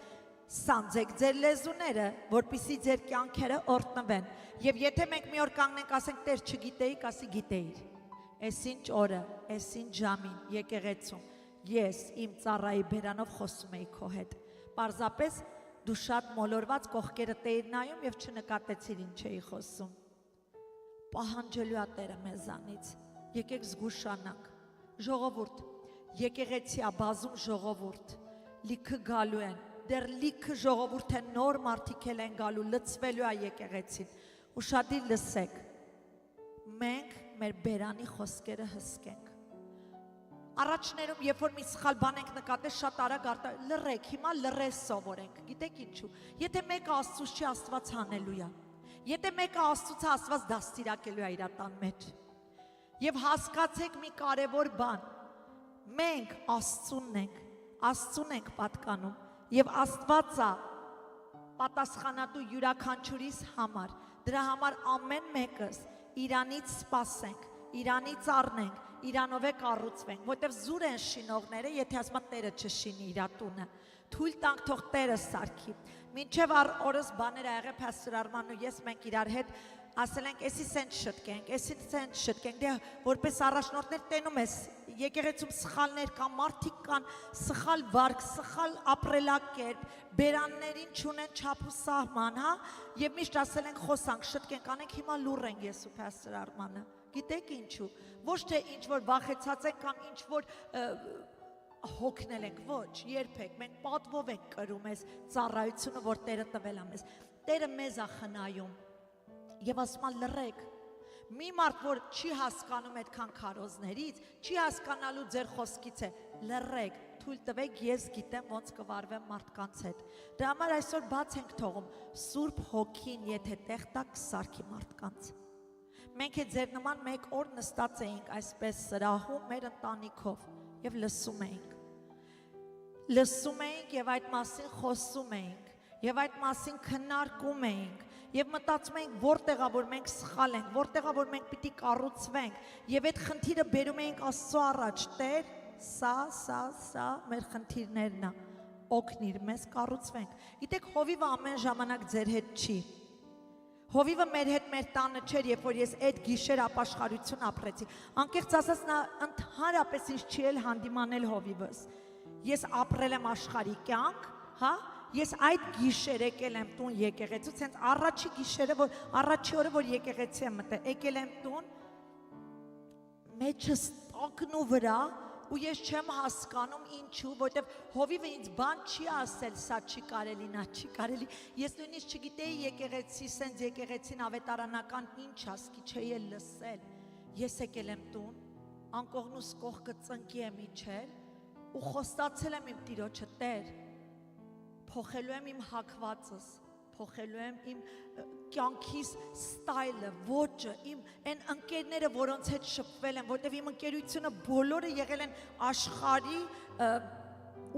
սանձեք ձեր լեզուները, որպեսզի ձեր կյանքերը օրհնվեն։ Եվ եթե մենք մի օր կանգնենք, ասենք Տեր չգիտեիք, ասի գիտեիր։ Այսինչ օրը, այսինչ ժամին, եկեղեցում ես իմ ծառայի բերանով խոսում էի քո հետ։ Պարզապես դու շատ մոլորված կողքերդ էիր նայում եւ չնկատեցիր ինչ էի խոսում։ Պահանջելու է Տերը մեզանից։ Եկեք զգուշանանք։ Ժողովուրդ, եկեղեցի բազում ժողովուրդ, լիքը գալու են, դեռ լիքը ժողովուրդ են, նոր մարդիկ են գալու, լցվելու է եկեղեցին։ Ուշադիր լսեք։ Մենք մեր բերանի խոսքերը հսկենք։ Առաջներում, երբ որ մի սխալ բան ենք նկատել, շատ արագ լռեք, հիմա լռես սովորենք, գիտեք ինչու, եթե մեկը Աստծուց չի, Աստված հանելույա, եթե մեկը Աստծուց է, Աստված դաստիարակելու է իր տան մեջ, եւ հասկացեք մի կարևոր բան, մենք Աստծուն ենք պատկանում, եւ Աստված է պատասխանատու յուրաքանչյուրիս համար, դրա համար ամեն մեկս Իրանից սպասենք, Իրանից առնենք, Իրանով է կառուցվենք, որտեվ զուր են շինողները, եթե ասում են Տերը չշինի իր տունը, թույլ տանք թող Տերը սարքի։ Մինչև օրս բաներ ա եղել Փաստոր Արմանն ու ես մենք իրար հետ ասել ենք, էսի սենց շտկենք, դե որպես առաջնորդներ տենում ես, եկեղեցում սխալներ կան, մարդիկ կան, սխալ վարք, սխալ ապրելակերպ, բերաններին չունեն չափ ու սահման, հա, եւ միշտ ասել ենք խոսանք, շտկենք, անենք, հիմա լուռ ենք ես ու Փաստոր Արմանը։ Գիտեք ինչու, ոչ թե ինչ որ վախեցած ենք կամ ինչ որ հոգնել ենք, ոչ, երբեք, մենք պատվով ենք կրում ես ծառայությունը, որ Տերը տվել է մեզ, Տերը մեզ է խնայում եւ ասում է լռեք, մի մարդ, որ չի հասկանում այդքան քարոզներից, չի հասկանալու ձեր խոսքից է, լռեք, թույլ տվեք, ես գիտեմ ոնց կվարվեմ մարդկանց հետ, դրա համար այսօր բաց ենք թողում, Սուրբ Հոգին, եթե տեղ տա կսարքի մարդկանց, Մենք է ձեր նման մեկ օր նստած էինք այսպես սրահում մեր ընտանիքով եւ լսում էինք եւ այդ մասին խոսում էինք եւ այդ մասին քննարկում էինք եւ մտածում էինք որտեղա որ մենք սխալ ենք, որտեղա որ մենք պիտի կառուցվենք եւ այդ խնդիրը բերում էինք Աստծո առաջ, Տեր, սա մեր խնդիրներն է, օգնիր մեզ կառուցվենք։ Գիտեք, հովիվը ամեն ժամանակ ձեր հետ չի։ Հովիվը մեր հետ մեր տանը չէր, երբ որ ես այդ գիշեր ապաշխարություն ապրեցի։ Անկեղծ ասած նա ընդհանրապես ինձ չի էլ հանդիմանել հովիվս։ Ես ապրել եմ աշխարհի կյանք, հա? Ես այդ գիշեր եկել եմ տուն եկեղեցուց, հենց առաջի գիշերը, առաջի օրը, որ եկեղեցի եմ մտել, եկել եմ տուն, մեջս տակնու վրա, ու ես չեմ հասկանում ինչու, որտեվ հովիվը ինձ բան չի ասել, սա չի կարելի, նա չի կարելի, ես նույնիսկ չգիտեի եկեղեցի, սենց եկեղեցին ավետարանական ինչ ասկի չէի էլ լսել, ես եկել եմ տուն, անկողնուս կողքը ծնկի եմ իջել, ու խոստացել եմ իմ Տիրոջը, Տեր, փոխելու եմ իմ հագվածս, փոխելու եմ իմ կյանքիս ստայլը, ոճը, իմ այն ընկերները, որոնց հետ շփվել եմ, որտեվ իմ ընկերությունը բոլորը եղել են աշխարհի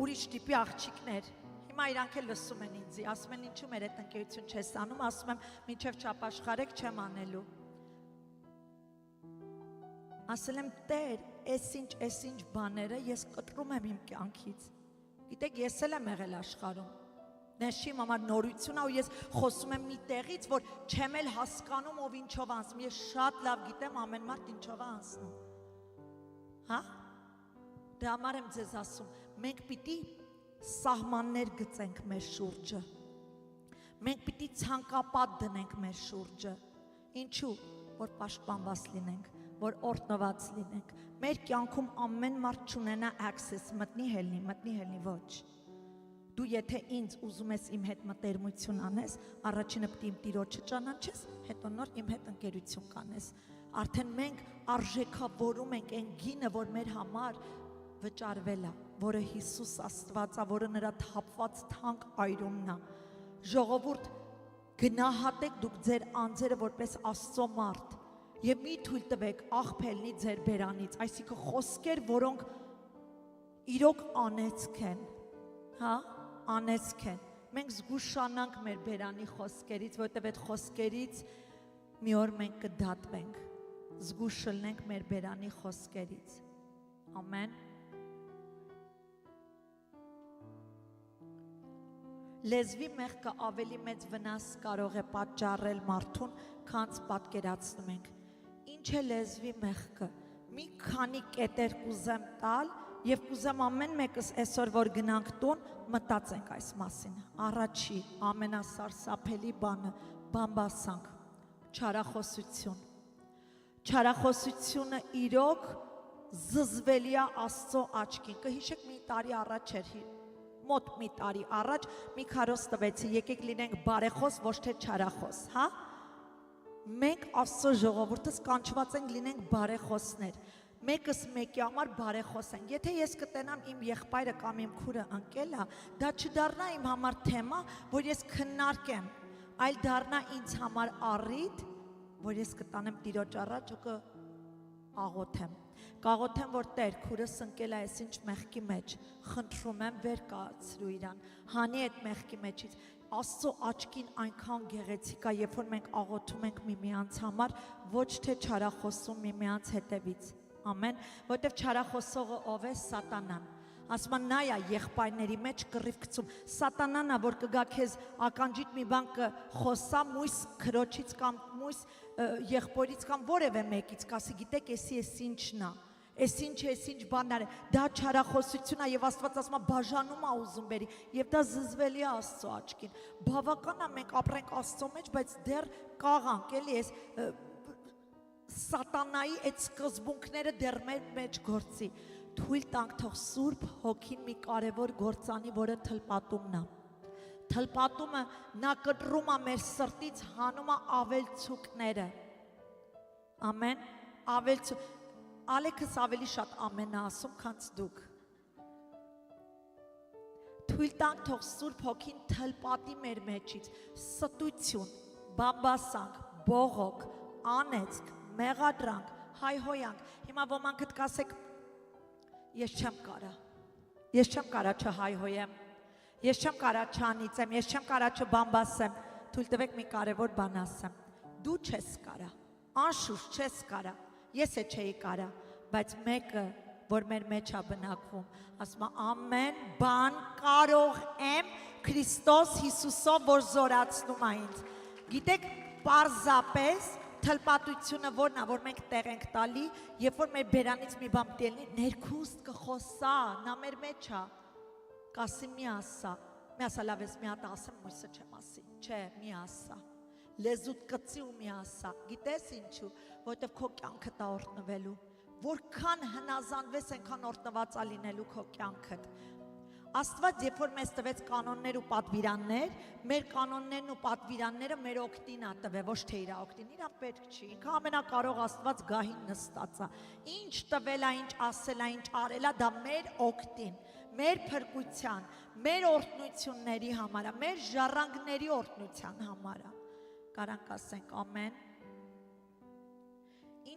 ուրիշ տիպի աղջիկներ։ Հիմա իրանք էլ լսում են ինձ, ասում են ինչու մեր այդ ընկերություն չես անում, ասում եմ մինչև չապաշխարեք չեմ անելու։ Ասել եմ Տեր, այս ինչ բաները ես կտրում եմ իմ կյանքից։ Գիտեք, ես էլ եմ եղել աշխարհում։ Նեշիմ համար նորություն է ու ես խոսում եմ մի տեղից, որ չեմ էլ հասկանում ով ինչով անցնում, ես շատ լավ գիտեմ ամեն մարդ ինչով է անցնում, հա? Դրա համար եմ ձեզ ասում, մենք պիտի սահմաններ գծենք մեր շուրջը, մենք պիտի ցանկապատ դնենք մեր շուրջը, ինչու, որ պաշտպանված լինենք, որ օրհնված լինենք, մեր կյանքում ամեն մարդ չունենա access, մտնի հելնի, ոչ։ Դու եթե ինձ ուզում ես իմ հետ մտերմություն անես, առաջինը պիտի իմ Տիրոջը ճանաչես, հետո նոր իմ հետ ընկերություն կանես։ Արդեն մենք արժեքավորում ենք այն գինը, որ մեր համար վճարվել է, որը Հիսուս Աստված է, որը նրա թափված թանկ այրումն է։ Ժողովուրդ, գնահատեք դուք ձեր անձերը որպես Աստծո մարդ եւ մի թույլ տվեք աղբելնի ձեր բերանից, այսինքն խոսքեր, որոնք իրոք անեծք են, հա? Անեծք են։ Մենք զգուշանանք մեր բերանի խոսքերից, որտեղ այդ խոսքերից մի օր մենք կդատվենք։ Զգուշ ելնենք մեր բերանի խոսքերից։ Ամեն։ Լեզվի մեղքը ավելի մեծ վնաս կարող է պատճառել մարդուն, քան պատկերացնում ենք։ Ինչ է լեզվի մեղքը։ Մի քանի կետեր կուզեմ տալ եւ կուզեմ ամեն մեկս այսօր որ գնանք տուն մտածենք այս մասին։ Առաջի ամենասարսափելի բանը բամբասանք, չարախոսություն։ Չարախոսությունը իրոք զզվելի է Աստծո աչքին։ Կհիշեք մի տարի առաջ էր, մոտ մի տարի առաջ մի քարոզ տվեցի, եկեք լինենք բարեխոս, ոչ թե չարախոս, հա? Մենք Աստծո ժողովուրդս կանչված ենք լինենք բարեխոսներ։ Մեկս մեկի համար բարեխոս ենք։ Եթե ես կտենամ իմ եղբայրը կամ իմ քուրը ընկել է, դա չդառնա իմ համար թեմա, որ ես քննարկեմ, այլ դառնա ինձ համար առիթ, որ ես կտանեմ Տիրոջ առաջ ու կաղոթեմ։ Կաղոթեմ, որ Տեր, քուրս ընկել է այսինչ մեղքի մեջ, խնդրում եմ վեր կացրու իրան, հանի այդ մեղքի մեջից։ Աստծո աչքին այնքան գեղեցիկ է, երբ որ մենք աղոթում ենք միմյանց համար, ոչ թե չարախոսում միմյանց հետևից։ Ամեն, որտեվ չարախոսողը ով է Սատանան։ Ասում նա է եղբայրների մեջ կռիվ գցում։ Սատանան է, որ կգա քեզ ականջիդ մի բան կխոսա մույս քրոջից կամ մույս եղբորից կամ որևէ մեկից, կասի գիտեք, էս ինչն է։ Էս ինչ բաններ է, դա չարախոսություն է եւ Աստված ասում է բաժանում է ուզում բերի եւ դա զզվելի է Աստծո աչքին։ Բավական է մենք ապրենք Աստծո մեջ, բայց դեռ կաղանք, էլի էս Սատանայի այդ սկզբունքները դեռ մեր մեջ գործի։ Թույլ տանք թող Սուրբ Հոգին մի կարևոր գործանի, որը թլպատումն է։ Թլպատումը նա կտրում է մեր սրտից, հանում է ավելցուկները։ Ամեն, ավելցուկ։ Ալեքս ավելի շատ ամեն է ասում, քան դուք։ Թույլ տանք թող Սուրբ Հոգին թլպատի մեր մեջից, ստություն, բամբասանք, բողոք, անեծք, մեղադրանք, հայհոյանք։ Հիմա ոմանք կասեք, ես չեմ կարա չհայհոյեմ, ես չեմ կարա չանիծեմ, ես չեմ կարա չբամբասեմ, թույլ տվեք մի կարևոր բան ասեմ, դու չես կարա, անշուշտ չես կարա, ես չէի կարա, բայց մեկը, որ մեր մեջ է բնակվում, ասում է ամեն բան կարող եմ Քրիստոս Հիսուսով, որ զորացնում է ինձ։ Գիտեք, պարզապես թլպատությունը որն է, որ մենք տեղ ենք տալի, երբ որ մեր բերանից մի բան տելնի, ներքուստ կխոսա, նա մեր մեջ է, կասի մի ասա, լավ ես մի հատ ասեմ, մույսը չեմ ասի, չէ, մի ասա, լեզուտ կծի ու մի ասա, գիտես ինչու, որտև քո կյանքը տա օրտնվելու, որքան հնազանդվես ենքան օրտնված ա լինելու քո կյանքդ։ Աստված, երբ որ մեզ տվեց կանոններ ու պատվիրաններ, մեր կանոններն ու պատվիրանները մեր օգտին ա տվել, ոչ թե իր օգտին, իրան պետք չի, ինքը ամենակարող Աստված գահին նստած ա, ինչ տվել ա, ինչ ասել ա, ինչ արել ա, դա մեր օգտին, մեր փրկության, մեր օրհնությունների համար ա, մեր ժառանգների օրհնության համար ա, կարանք ասենք ամեն,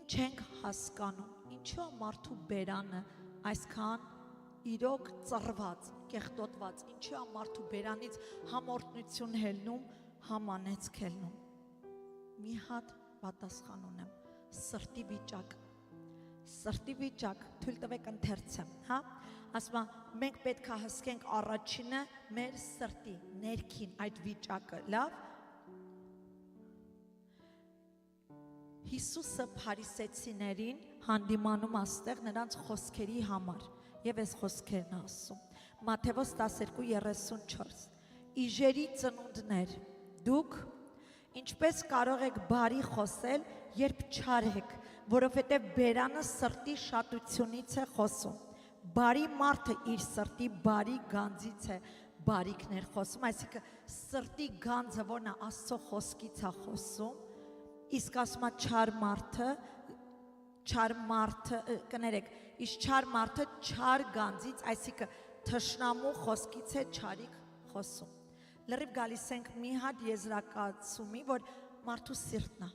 ինչ ենք հասկանում, ինչու ա մարդու բերանը այսքան իրոք ծռված, կեղտոտված, ինչու ա մարդու բերանից համ օրհնություն հելնում, համ անեծք հելնում։ Մի հատ պատասխան ունեմ, սրտի վիճակ, թույլ տվեք ընթերցեմ, հա, ասում մենք պետք է հսկենք առաջինը մեր սրտի, ներքին այդ վիճակը, լավ։ Հիսուսը փարիսեցիներին հանդիմանում աստեղ նրանց խոսքերի համար եւ այս խոսքերն ասում Մատթեոս 12:34 Իժերի ծնունդներ դուք ինչպես կարող եք բարի խոսել երբ չար եք որովհետեւ բերանը սրտի շատությունից է խոսում բարի մարդը իր սրտի բարի գանձից է բարիքներ խոսում այսինքն սրտի գանձը որն է Աստծո խոսքից է խոսում իսկ ասում է չար մարդը կներեք իսկ չար մարդը չար գանձից այսինքն թշնամու խոսքից է չարիք խոսում լրիվ գալիս ենք մի հատ եզրակացումի որ մարդու սիրտն է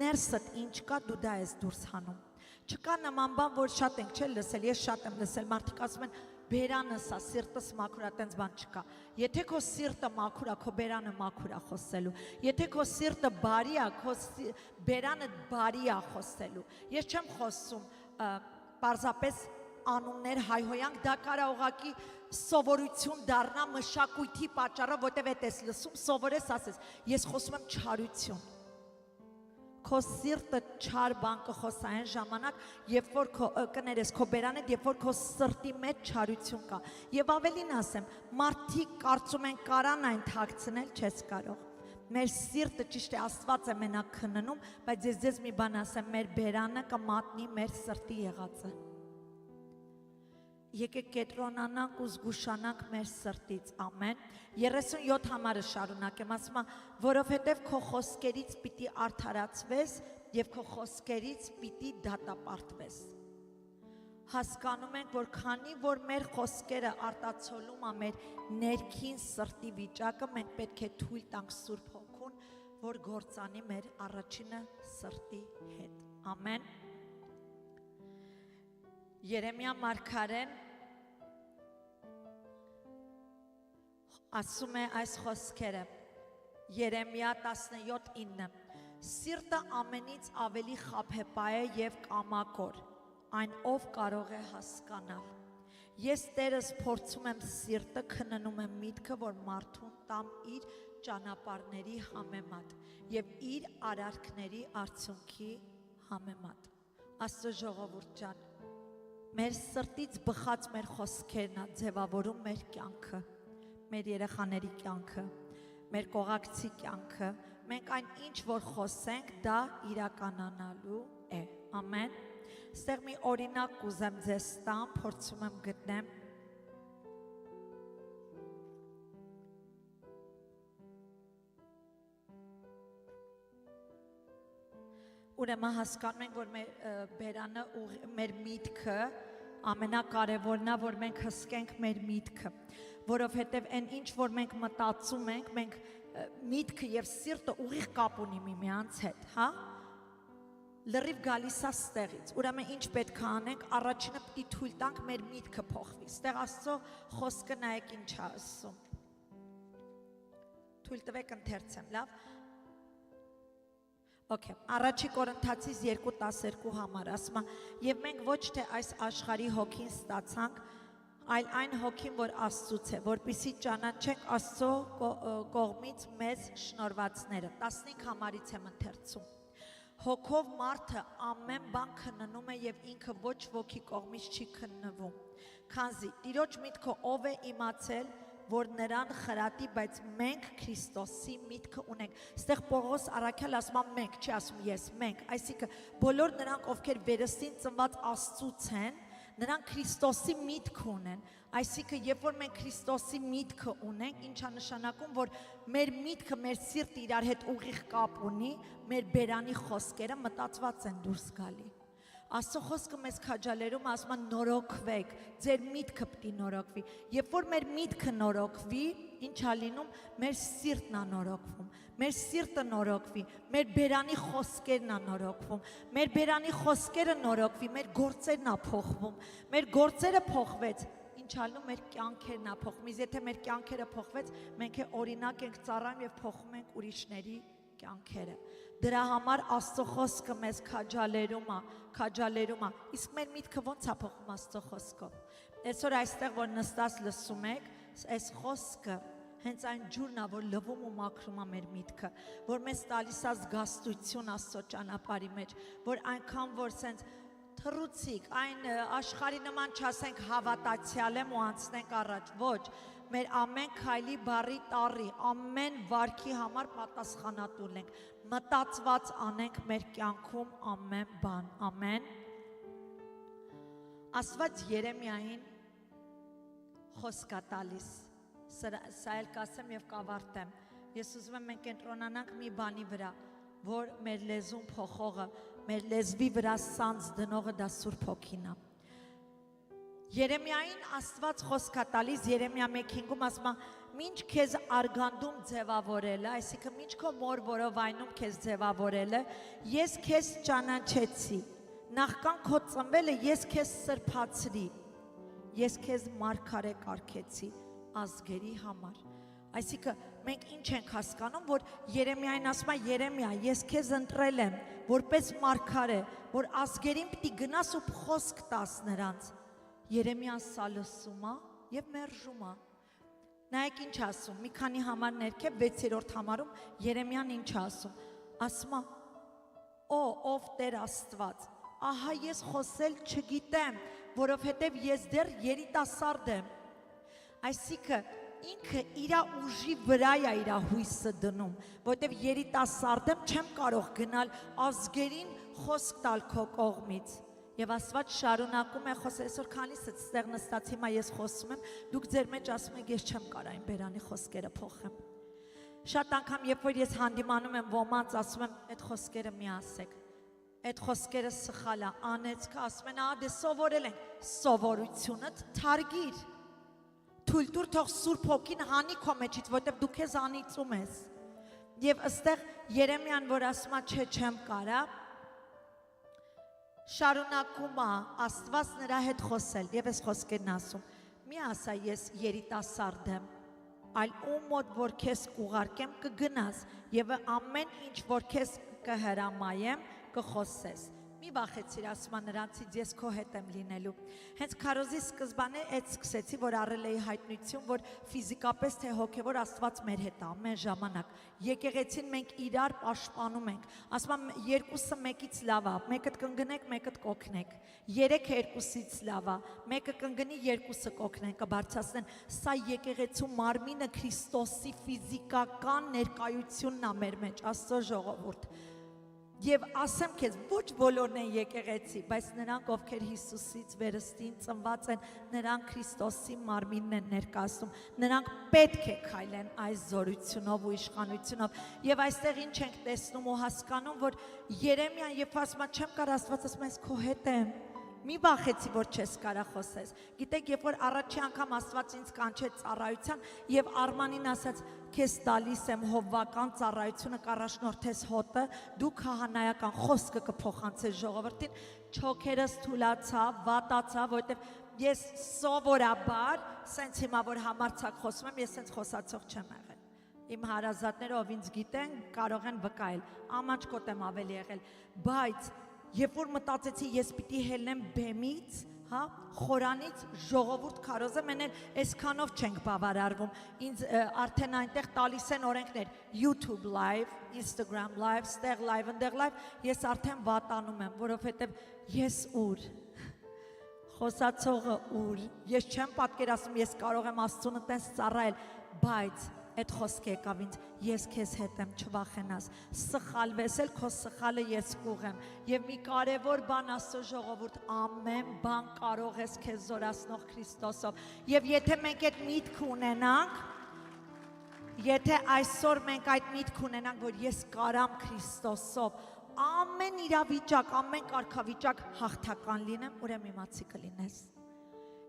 ներսդ ինչ կա դու դա ես դուրս հանում չկա նման բան որ շատ ենք չէ լսել ես շատ եմ լսել մարդիկ ասում են բերանս է սիրտս մաքուր է տենց բան չկա եթե քո սիրտը մաքուր է քո բերանը մաքուր է խոսելու եթե քո սիրտը բարի է քո բերանը բարի է խոսելու ես չեմ խոսում պարզապես անուններ հայհոյանք դա կարա ուղղակի սովորություն դառնա մշակույթի պատճառով որտեվ էդ ես լսում սովորես ասես ես խոսում եմ չարություն քո սիրտը չար բան կխոսա այն ժամանակ երբ որ կներես քո բերանդ երբ որ քո սրտի մեջ չարություն կա եւ ավելին ասեմ մարդիկ կարծում են կարան այն թաքցնել չես կարող մեր սիրտը ճիշտ է Աստված է մենակ քննում բայց ես ձեզ մի բան ասեմ մեր բերանը կմատնի մեր սրտի եղածը եկեք կետրոնանանք ու զգուշանանք մեր սրտից ամեն 37 համարը շարունակեմ ասում որովհետև քո խոսքերից պիտի արդարացվես եւ քո խոսքերից պիտի դատապարտվես հասկանում ենք որ քանի որ մեր խոսքերը արտացոլում է մեր ներքին սրտի վիճակը մենք պետք է թույլ տանք Սուրբ Հոգուն որ գործանի մեր առաջինը սրտի հետ ամեն Երեմիա մարգարեն ասում է այս խոսքերը Երեմիա 17:9 Սիրտը ամենից ավելի խաբեբայ է եւ կամակոր այն ով կարող է հասկանալ Ես Տերս փորձում եմ սիրտը քննում եմ միտքը որ մարդուն տամ իր ճանապարհների համեմատ եւ իր արարքների արդյունքի համեմատ Աստծո ժողովուրդ ջան Մեր սրտից բխած մեր խոսքերն է ձևավորում մեր կյանքը, մեր երեխաների կյանքը, մեր կողակցի կյանքը, մենք այն ինչ որ խոսենք, դա իրականանալու է, ամեն, ստեղ մի օրինակ կուզեմ ձեզ տամ, փորձում եմ գտնեմ, Ուրեմն հասկանում ենք, որ մեր բերանը մեր միտքը ամենակարևորն է, որ մենք հսկենք մեր միտքը, որովհետև այն ինչ որ մենք մտածում ենք, մենք միտքը եւ սիրտը ուղիղ կապ ունի միմյանց հետ, հա? լրիվ գալիս է ստեղից։ Ուրեմն ինչ պետք է անենք, առաջինը պիտի թույլ տանք մեր միտքը փոխվի։ Ստեղ Աստծո խոսքը նայեք ինչ է ասում։ Թույլ տվեք ընթերցեմ, լավ։ Okay, Առաջի Կորինթացիս 2:12 համար ասում է. Եվ մենք ոչ թե այս աշխարհի հոգին ստացանք, այլ այն հոգին, որ Աստծուց է, որպեսզի ճանաչենք Աստծո կողմից մեզ շնորհվածները։ 15 համարից եմ ընթերցում։ Հոգով մարդը ամեն բան քննում է եւ ինքը ոչ ոքի կողմից չի քննվում։ Քանզի Տիրոջ միտքը ով է իմացել, որ նրան խրատի, բայց մենք Քրիստոսի միտքը ունենք։ Ստեղ Պողոս առաքյալ ասում է մենք, չի ասում ես, մենք, այսինքն բոլոր նրանք, ովքեր վերստին ծնված Աստծուց են, նրանք Քրիստոսի միտք ունեն, այսինքն երբ որ մենք Քրիստոսի միտքը ունենք, ինչա նշանակում, որ մեր միտքը, մեր սիրտը իրար հետ ուղիղ կապ ունի, մեր բերանի խոսքերը մտածված են դուրս գալի։ Աստծո խոսքը մեզ քաջալերում ասում է նորոգվեք, ձեր միտքը պիտի նորոգվի։ Երբ որ մեր միտքը նորոգվի, ինչ է լինում, մեր սիրտն է նորոգվում, մեր սիրտը նորոգվի, մեր բերանի խոսքերն է նորոգվում, մեր բերանի խոսքերը նորոգվի, մեր գործերն է փոխվում, մեր գործերը փոխվեց, ինչ է լինում, մեր կյանքերն է փոխվում։ Իսկ եթե մեր կյանքերը փոխվեց, մենք օրինակ ենք ծառայում եւ փոխում ենք ուրիշների կյանքերը։ Դրա համար Աստծո խոսքը մեզ քաջալերում է։ Իսկ մեր միտքը ո՞նց է փոխվում Աստծո խոսքով։ Այսօր այստեղ որ նստած լսում եք, այս խոսքը հենց այն ջուրն է, որ լվում ու մաքրում է մեր միտքը, որ մեզ տալիս է զգաստություն Աստծո ճանապարհի մեջ, որ այնքան որ սենց թռուցիկ, այն աշխարհի նման չասենք հավատացյալ եմ ու անցնենք առաջ, ոչ, մեր ամեն քայլի բառի տառի, ամեն վարքի համար պատասխանատու ենք, մտածված անենք մեր կյանքում ամեն բան, ամեն։ Աստված Երեմիային խոսք է տալիս, սա էլ կասեմ եւ կավարտեմ, ես ուզում եմ մենք կենտրոնանանք մի բանի վրա, որ մեր լեզուն փոխողը, մեր լեզվի վրա սանձ դնողը դա Սուրբ Հոգին է։ Երեմիային Աստված խոսք է տալիս Երեմիա 1:5-ում ասում է. «Մինչ քեզ արգանդում ձևավորելը, այսինքն մինչ քո մոր որովայնում քեզ ձևավորելը, ես քեզ ճանաչեցի, նախքան քո ծնվելը ես քեզ սրբացրի, ես քեզ մարգարե կարգեցի ազգերի համար»։ Այսինքն մենք ինչ ենք հասկանում, որ Երեմիային ասում է. «Երեմիա, ես քեզ ընտրել եմ որպես մարգարե, որ ազգերին պիտի գնաս ու խոսք տաս նրանց»։ Երեմիան սա լսում է եւ մերժում է։ Նայեք ինչ ասում, մի քանի համար ներքև 6-րդ համարում Երեմիան ինչ ասում։ Ասում է. ով Տեր Աստված, ահա ես խոսել չգիտեմ, որովհետեւ ես դեռ երիտասարդ եմ։ Այսինքն ինքը իր ուժի վրա է իր հույսը դնում, որովհետեւ երիտասարդ եմ, չեմ կարող գնալ ազգերին խոսք տալ քո կողմից։ Եվ Աստված շարունակում է խոսել, այսօր քանիսից ստեղ նստած հիմա ես խոսում եմ, դուք ձեր մեջ ասում եք ես չեմ կարող այն բերանի խոսքերը փոխեմ։ Շատ անգամ երբ որ ես հանդիմանում եմ ոմանց, ասում եմ այդ խոսքերը մի ասեք, այդ խոսքերը սխալ է, անեցք, ասում են դե սովորել ենք, սովորությունդ թարգիր, թույլ տուր թող Սուրբ Հոգին հանի քո մեջից, որտեղ դու քեզ անիծում ես։ Եվ ըստեղ Երեմիան որ ասում է չեմ կարա, շարունակում է Աստված նրա հետ խոսել եւ այս խոսքերն ասում. մի ասա ես երիտասարդ եմ, այլ ում մոտ որ քեզ կուղարկեմ կգնաս եւ ամեն ինչ որ քեզ կհրամայեմ կխոսես։ Մի վախեցիր, ասում է նրանցից, ես քո հետ եմ լինելու։ Հենց քարոզի սկզբանե այդ սկսեցի, որ առել էի հայտնություն, որ ֆիզիկապես թե հոգևոր Աստված մեր հետ է ամեն ժամանակ։ Եկեղեցին մենք իրար պաշտպանում ենք։ Ասում եմ երկուսը մեկից լավ է, մեկը կընկնեք, մեկը կօգնեք։ Երեքը երկուսից լավ է, մեկը կընկնի, երկուսը կօգնեն, կբարձրացնեն։ Սա եկեղեցու մարմինը Քրիստոսի ֆիզիկական ներկայությունն է մեր մեջ, Աստծո ժողովուրդ։ Եվ ասեմ քեզ, ոչ բոլորն են եկեղեցի, բայց նրանք, ովքեր Հիսուսից վերստին ծնված են, նրանք Քրիստոսի մարմինն են ներկայացնում, նրանք պետք է քայլեն այս զորությունով ու իշխանությունով։ Եվ այստեղ ինչ ենք տեսնում ու հասկանում, որ Երեմիան երբ ասում է չեմ կարող, Աստված ասում է քո հետ եմ, Մի բախեցի, որ չես կարող խոսես։ Գիտեք, երբ որ առաջի անգամ Աստված ինձ կանչեց ծառայության եւ Արմանին ասաց, քեզ տալիս եմ հովվական ծառայությունը կառաջնորդես հոտը, դու քահանայական խոսքը կփոխանցես ժողովրդին, չոքերս թուլացավ, վատացավ, որովհետեւ ես սովորաբար, սենց հիմա որ համարցակ խոսում եմ, ես սենց խոսացող չեմ եղել։ Իմ հարազատները, ով ինձ գիտեն, կարող են վկայել, ամանչկոտ եմ ավելի եղել, բայց երբ որ մտածեցի ես պիտի հելնեմ բեմից, հա, խորանից ժողովուրդ քարոզը մեն այսքանով չենք բավարարվում, ինձ արդեն այնտեղ տալիս են օրենքներ, YouTube live, Instagram live, ստեղ live, ընդեղ live, ես արդեն վատանում եմ, որովհետև ես ուր, խոսացողը ուր, ես չեմ պատկերացնում, ես կարող եմ Աստծուն տես ծառայել, բայց այդ խոսքը եկավ ինձ, ես քեզ հետ եմ, չվախենաս, սխալվես էլ քո սխալը ես կուղեմ, եւ մի կարևոր բան Աստծո ժողովուրդ, ամեն բան կարող ես քեզ զորացնող Քրիստոսով, եւ եթե մենք այդ միտքը ունենանք, եթե այսօր մենք այդ միտքը ունենանք, որ ես կարամ Քրիստոսով, ամեն իրավիճակ, ամեն կարգավիճակ հաղթական լինեմ, ուրեմն իմացի կլինես։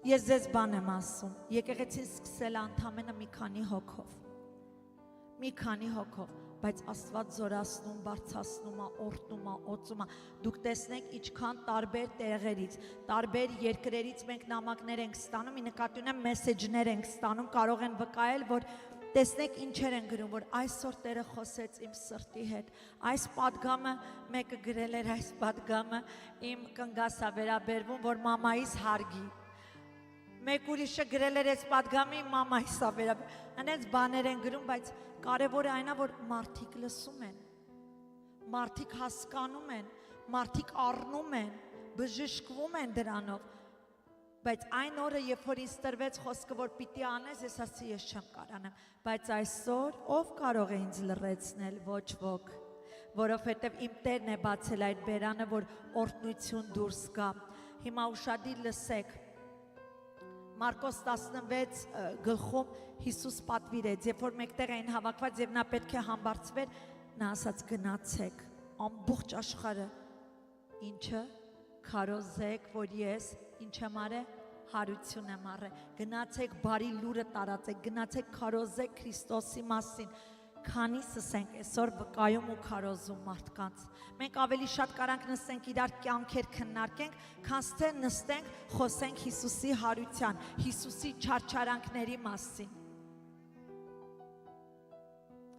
Ես ձեզ բան եմ ասում, եկեղեցին սկսել ընդամենը մի քանի հոգով, բայց Աստված զորացնում, բարձրացնում, օրհնում, օծում, դուք տեսնեք ինչքան տարբեր տեղերից, տարբեր երկրերից մենք նամակներ ենք ստանում, ի նկատի ունեմ մեսեջներ ենք ստանում, կարող են վկայել, որ տեսնեք ինչեր են գրում, որ այսօր Տերը խոսեց իմ սրտի հետ, այս պատգամը մեկը գրել էր, այս պատգամը իմ կնգասա վերաբերվում, որ մամայիս հարգի, մեկ ուրիշը գրել էր այս պատգամի մամայիս ա վերաբերվում, այնպես բաներ են գրում, բայց կարևորը այն է, որ մարդիկ լսում են, մարդիկ հասկանում են, մարդիկ առնում են, բժշկվում են դրանով, բայց այն օրը, երբ որ ինձ տրվեց խոսքը, որ պիտի անես, ես ասացի, ես չեմ կարանեմ, բայց այսօր ով կարող է ինձ լռեցնել, ոչ ոք, որովհետև իմ Տերն է բացել այդ բերանը, որ օրհնություն դուրս գա, հիմա ուշադիր լսեք, Մարկոս 16 գլխում Հիսուս պատվիրեց, երբ որ մեկտեղ էին հավաքված եւ նա պետք է համբարձվեր, նա ասաց գնացեք, ամբողջ աշխարհը, ինչը քարոզեք, որ ես ինչ եմ արել, հարություն եմ արել, գնացեք բարի լուրը տարածեք, գնացեք քարոզեք Քրիստոսի մասին, քանիսս ենք այսօր վկայում ու քարոզում մարդկանց, մենք ավելի շատ կարանք նստենք իրար կյանքեր քննարկենք, քան թե նստենք խոսենք Հիսուսի հարության, Հիսուսի չարչարանքների մասին։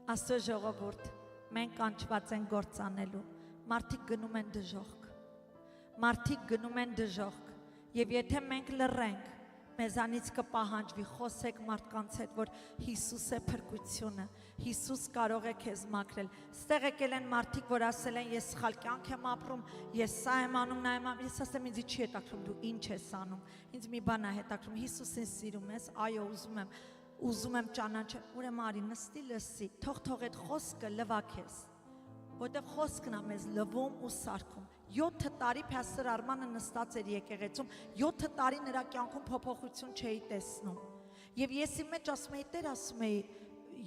Աստծո ժողովուրդ, մենք կանչված ենք գործ անելու, մարդիկ գնում են դժոխք, մարդիկ գնում են դժոխք, եւ եթե մենք լռենք, մեզանից կպահանջվի, խոսեք մարդկանց հետ, որ Հիսուս է փրկությունը, Հիսուս կարող է քեզ մաքրել։ Ստեղ եկել են մարդիկ, որ ասել են, ես սխալ կյանք եմ ապրում, ես սա եմ անում, նա եմ անում, ես ասեմ, ինձ չի հետաքրում, դու ինչ ես անում, ինձ մի բան է հետաքրում, Հիսուսին սիրում ես, այո, ուզում եմ ճանաչել, ուրեմն արի, նստի լսի, թող այդ խոսքը լվա քեզ, որտեղ խոսքն է մեզ լվում ու սարքում։ 7 տարի Փաստոր Արմանը նստած էր եկեղեցում, 7 տարի նրա կյանքում փոփոխություն չէի տեսնում։ Եվ ես իմ մեջ ասում էի, Տեր, ասում էի,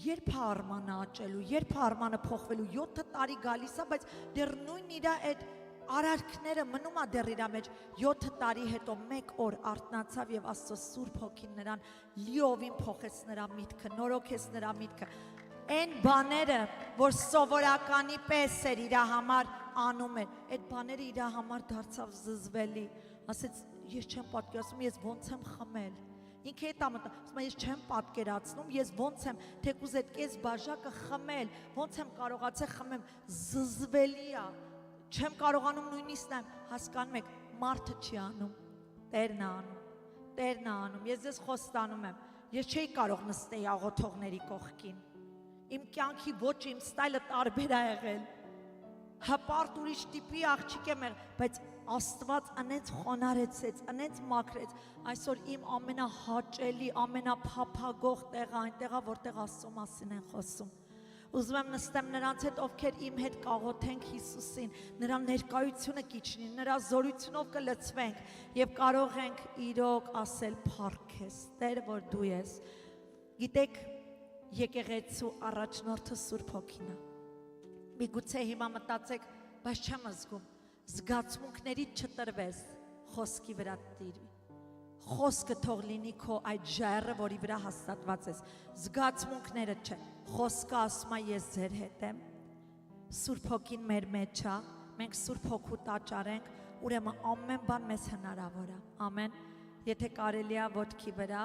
երբ է Արմանը աճելու, երբ է Արմանը փոխվելու, 7 տարի գալիս է, բայց դեռ նույն իր այդ արարքները մնում է դեռ իր մեջ, 7 տարի հետո 1 օր արթնացավ եւ Աստծո Սուրբ Հոգին նրան լիովին փոխեց նրա միտքը, նորոգեց նրա միտքը։ Այն բաները, որ սովորականի պես էր իր համար անում էր, այդ բաները իր համար դարձավ զզվելի, ասեց, ես չեմ պատկերացնում, ես ոնց եմ խմել, ինքը հետ ամտա, ասում ես չեմ պատկերացնում, ես ոնց եմ, թեկուզ այդ կես բաժակը խմել, ոնց եմ կարողացել խմեմ, զզվելի է, չեմ կարողանում նույնիսկ նայեմ, հասկանում եք, մարդը չի անում, Տերն է անում, ես ձեզ խոստանում եմ, ես չէի կարող նստեի աղոթողների կողքին, իմ կյանքի ոճը, իմ ստայլը տարբեր է եղել, հպարտ ուրիշ տիպի աղջիկ եմ եղել, բայց Աստված անեց խոնարեցեց, անեց մաքրեց, այսօր իմ ամենահաճելի, ամենափափագող տեղը այնտեղ է, որտեղ Աստծո մասին են խոսում։ Ուզում եմ նստեմ նրանց հետ, ովքեր իմ հետ կաղոթենք Հիսուսին, նրա ներկայությունը կիջնի, նրա զորությունով կլցվենք եւ կարող ենք իրոք ասել փառք ես, Տեր, որ դու ես։ Գիտեք, եկեղեցու առաջնորդը Սուրբ Հոգին է։ Միգուցե հիմա մտածեք, բայց չեմ զգում, զգացմունքներից չտրվես, խոսքի վրա տիրվի։ Խոսքը թող լինի քո այդ ժայռը, որի վրա հաստատված ես։ Զգացմունքները չէ։ Խոսքը ասում է ես ձեր հետ եմ։ Սուրբ Հոգին մեր մեջ է, մենք Սուրբ Հոգու տաճար ենք, ուրեմն ամեն բան մեզ հնարավոր է։ Ամեն։ Եթե կարելի է ոտքի վրա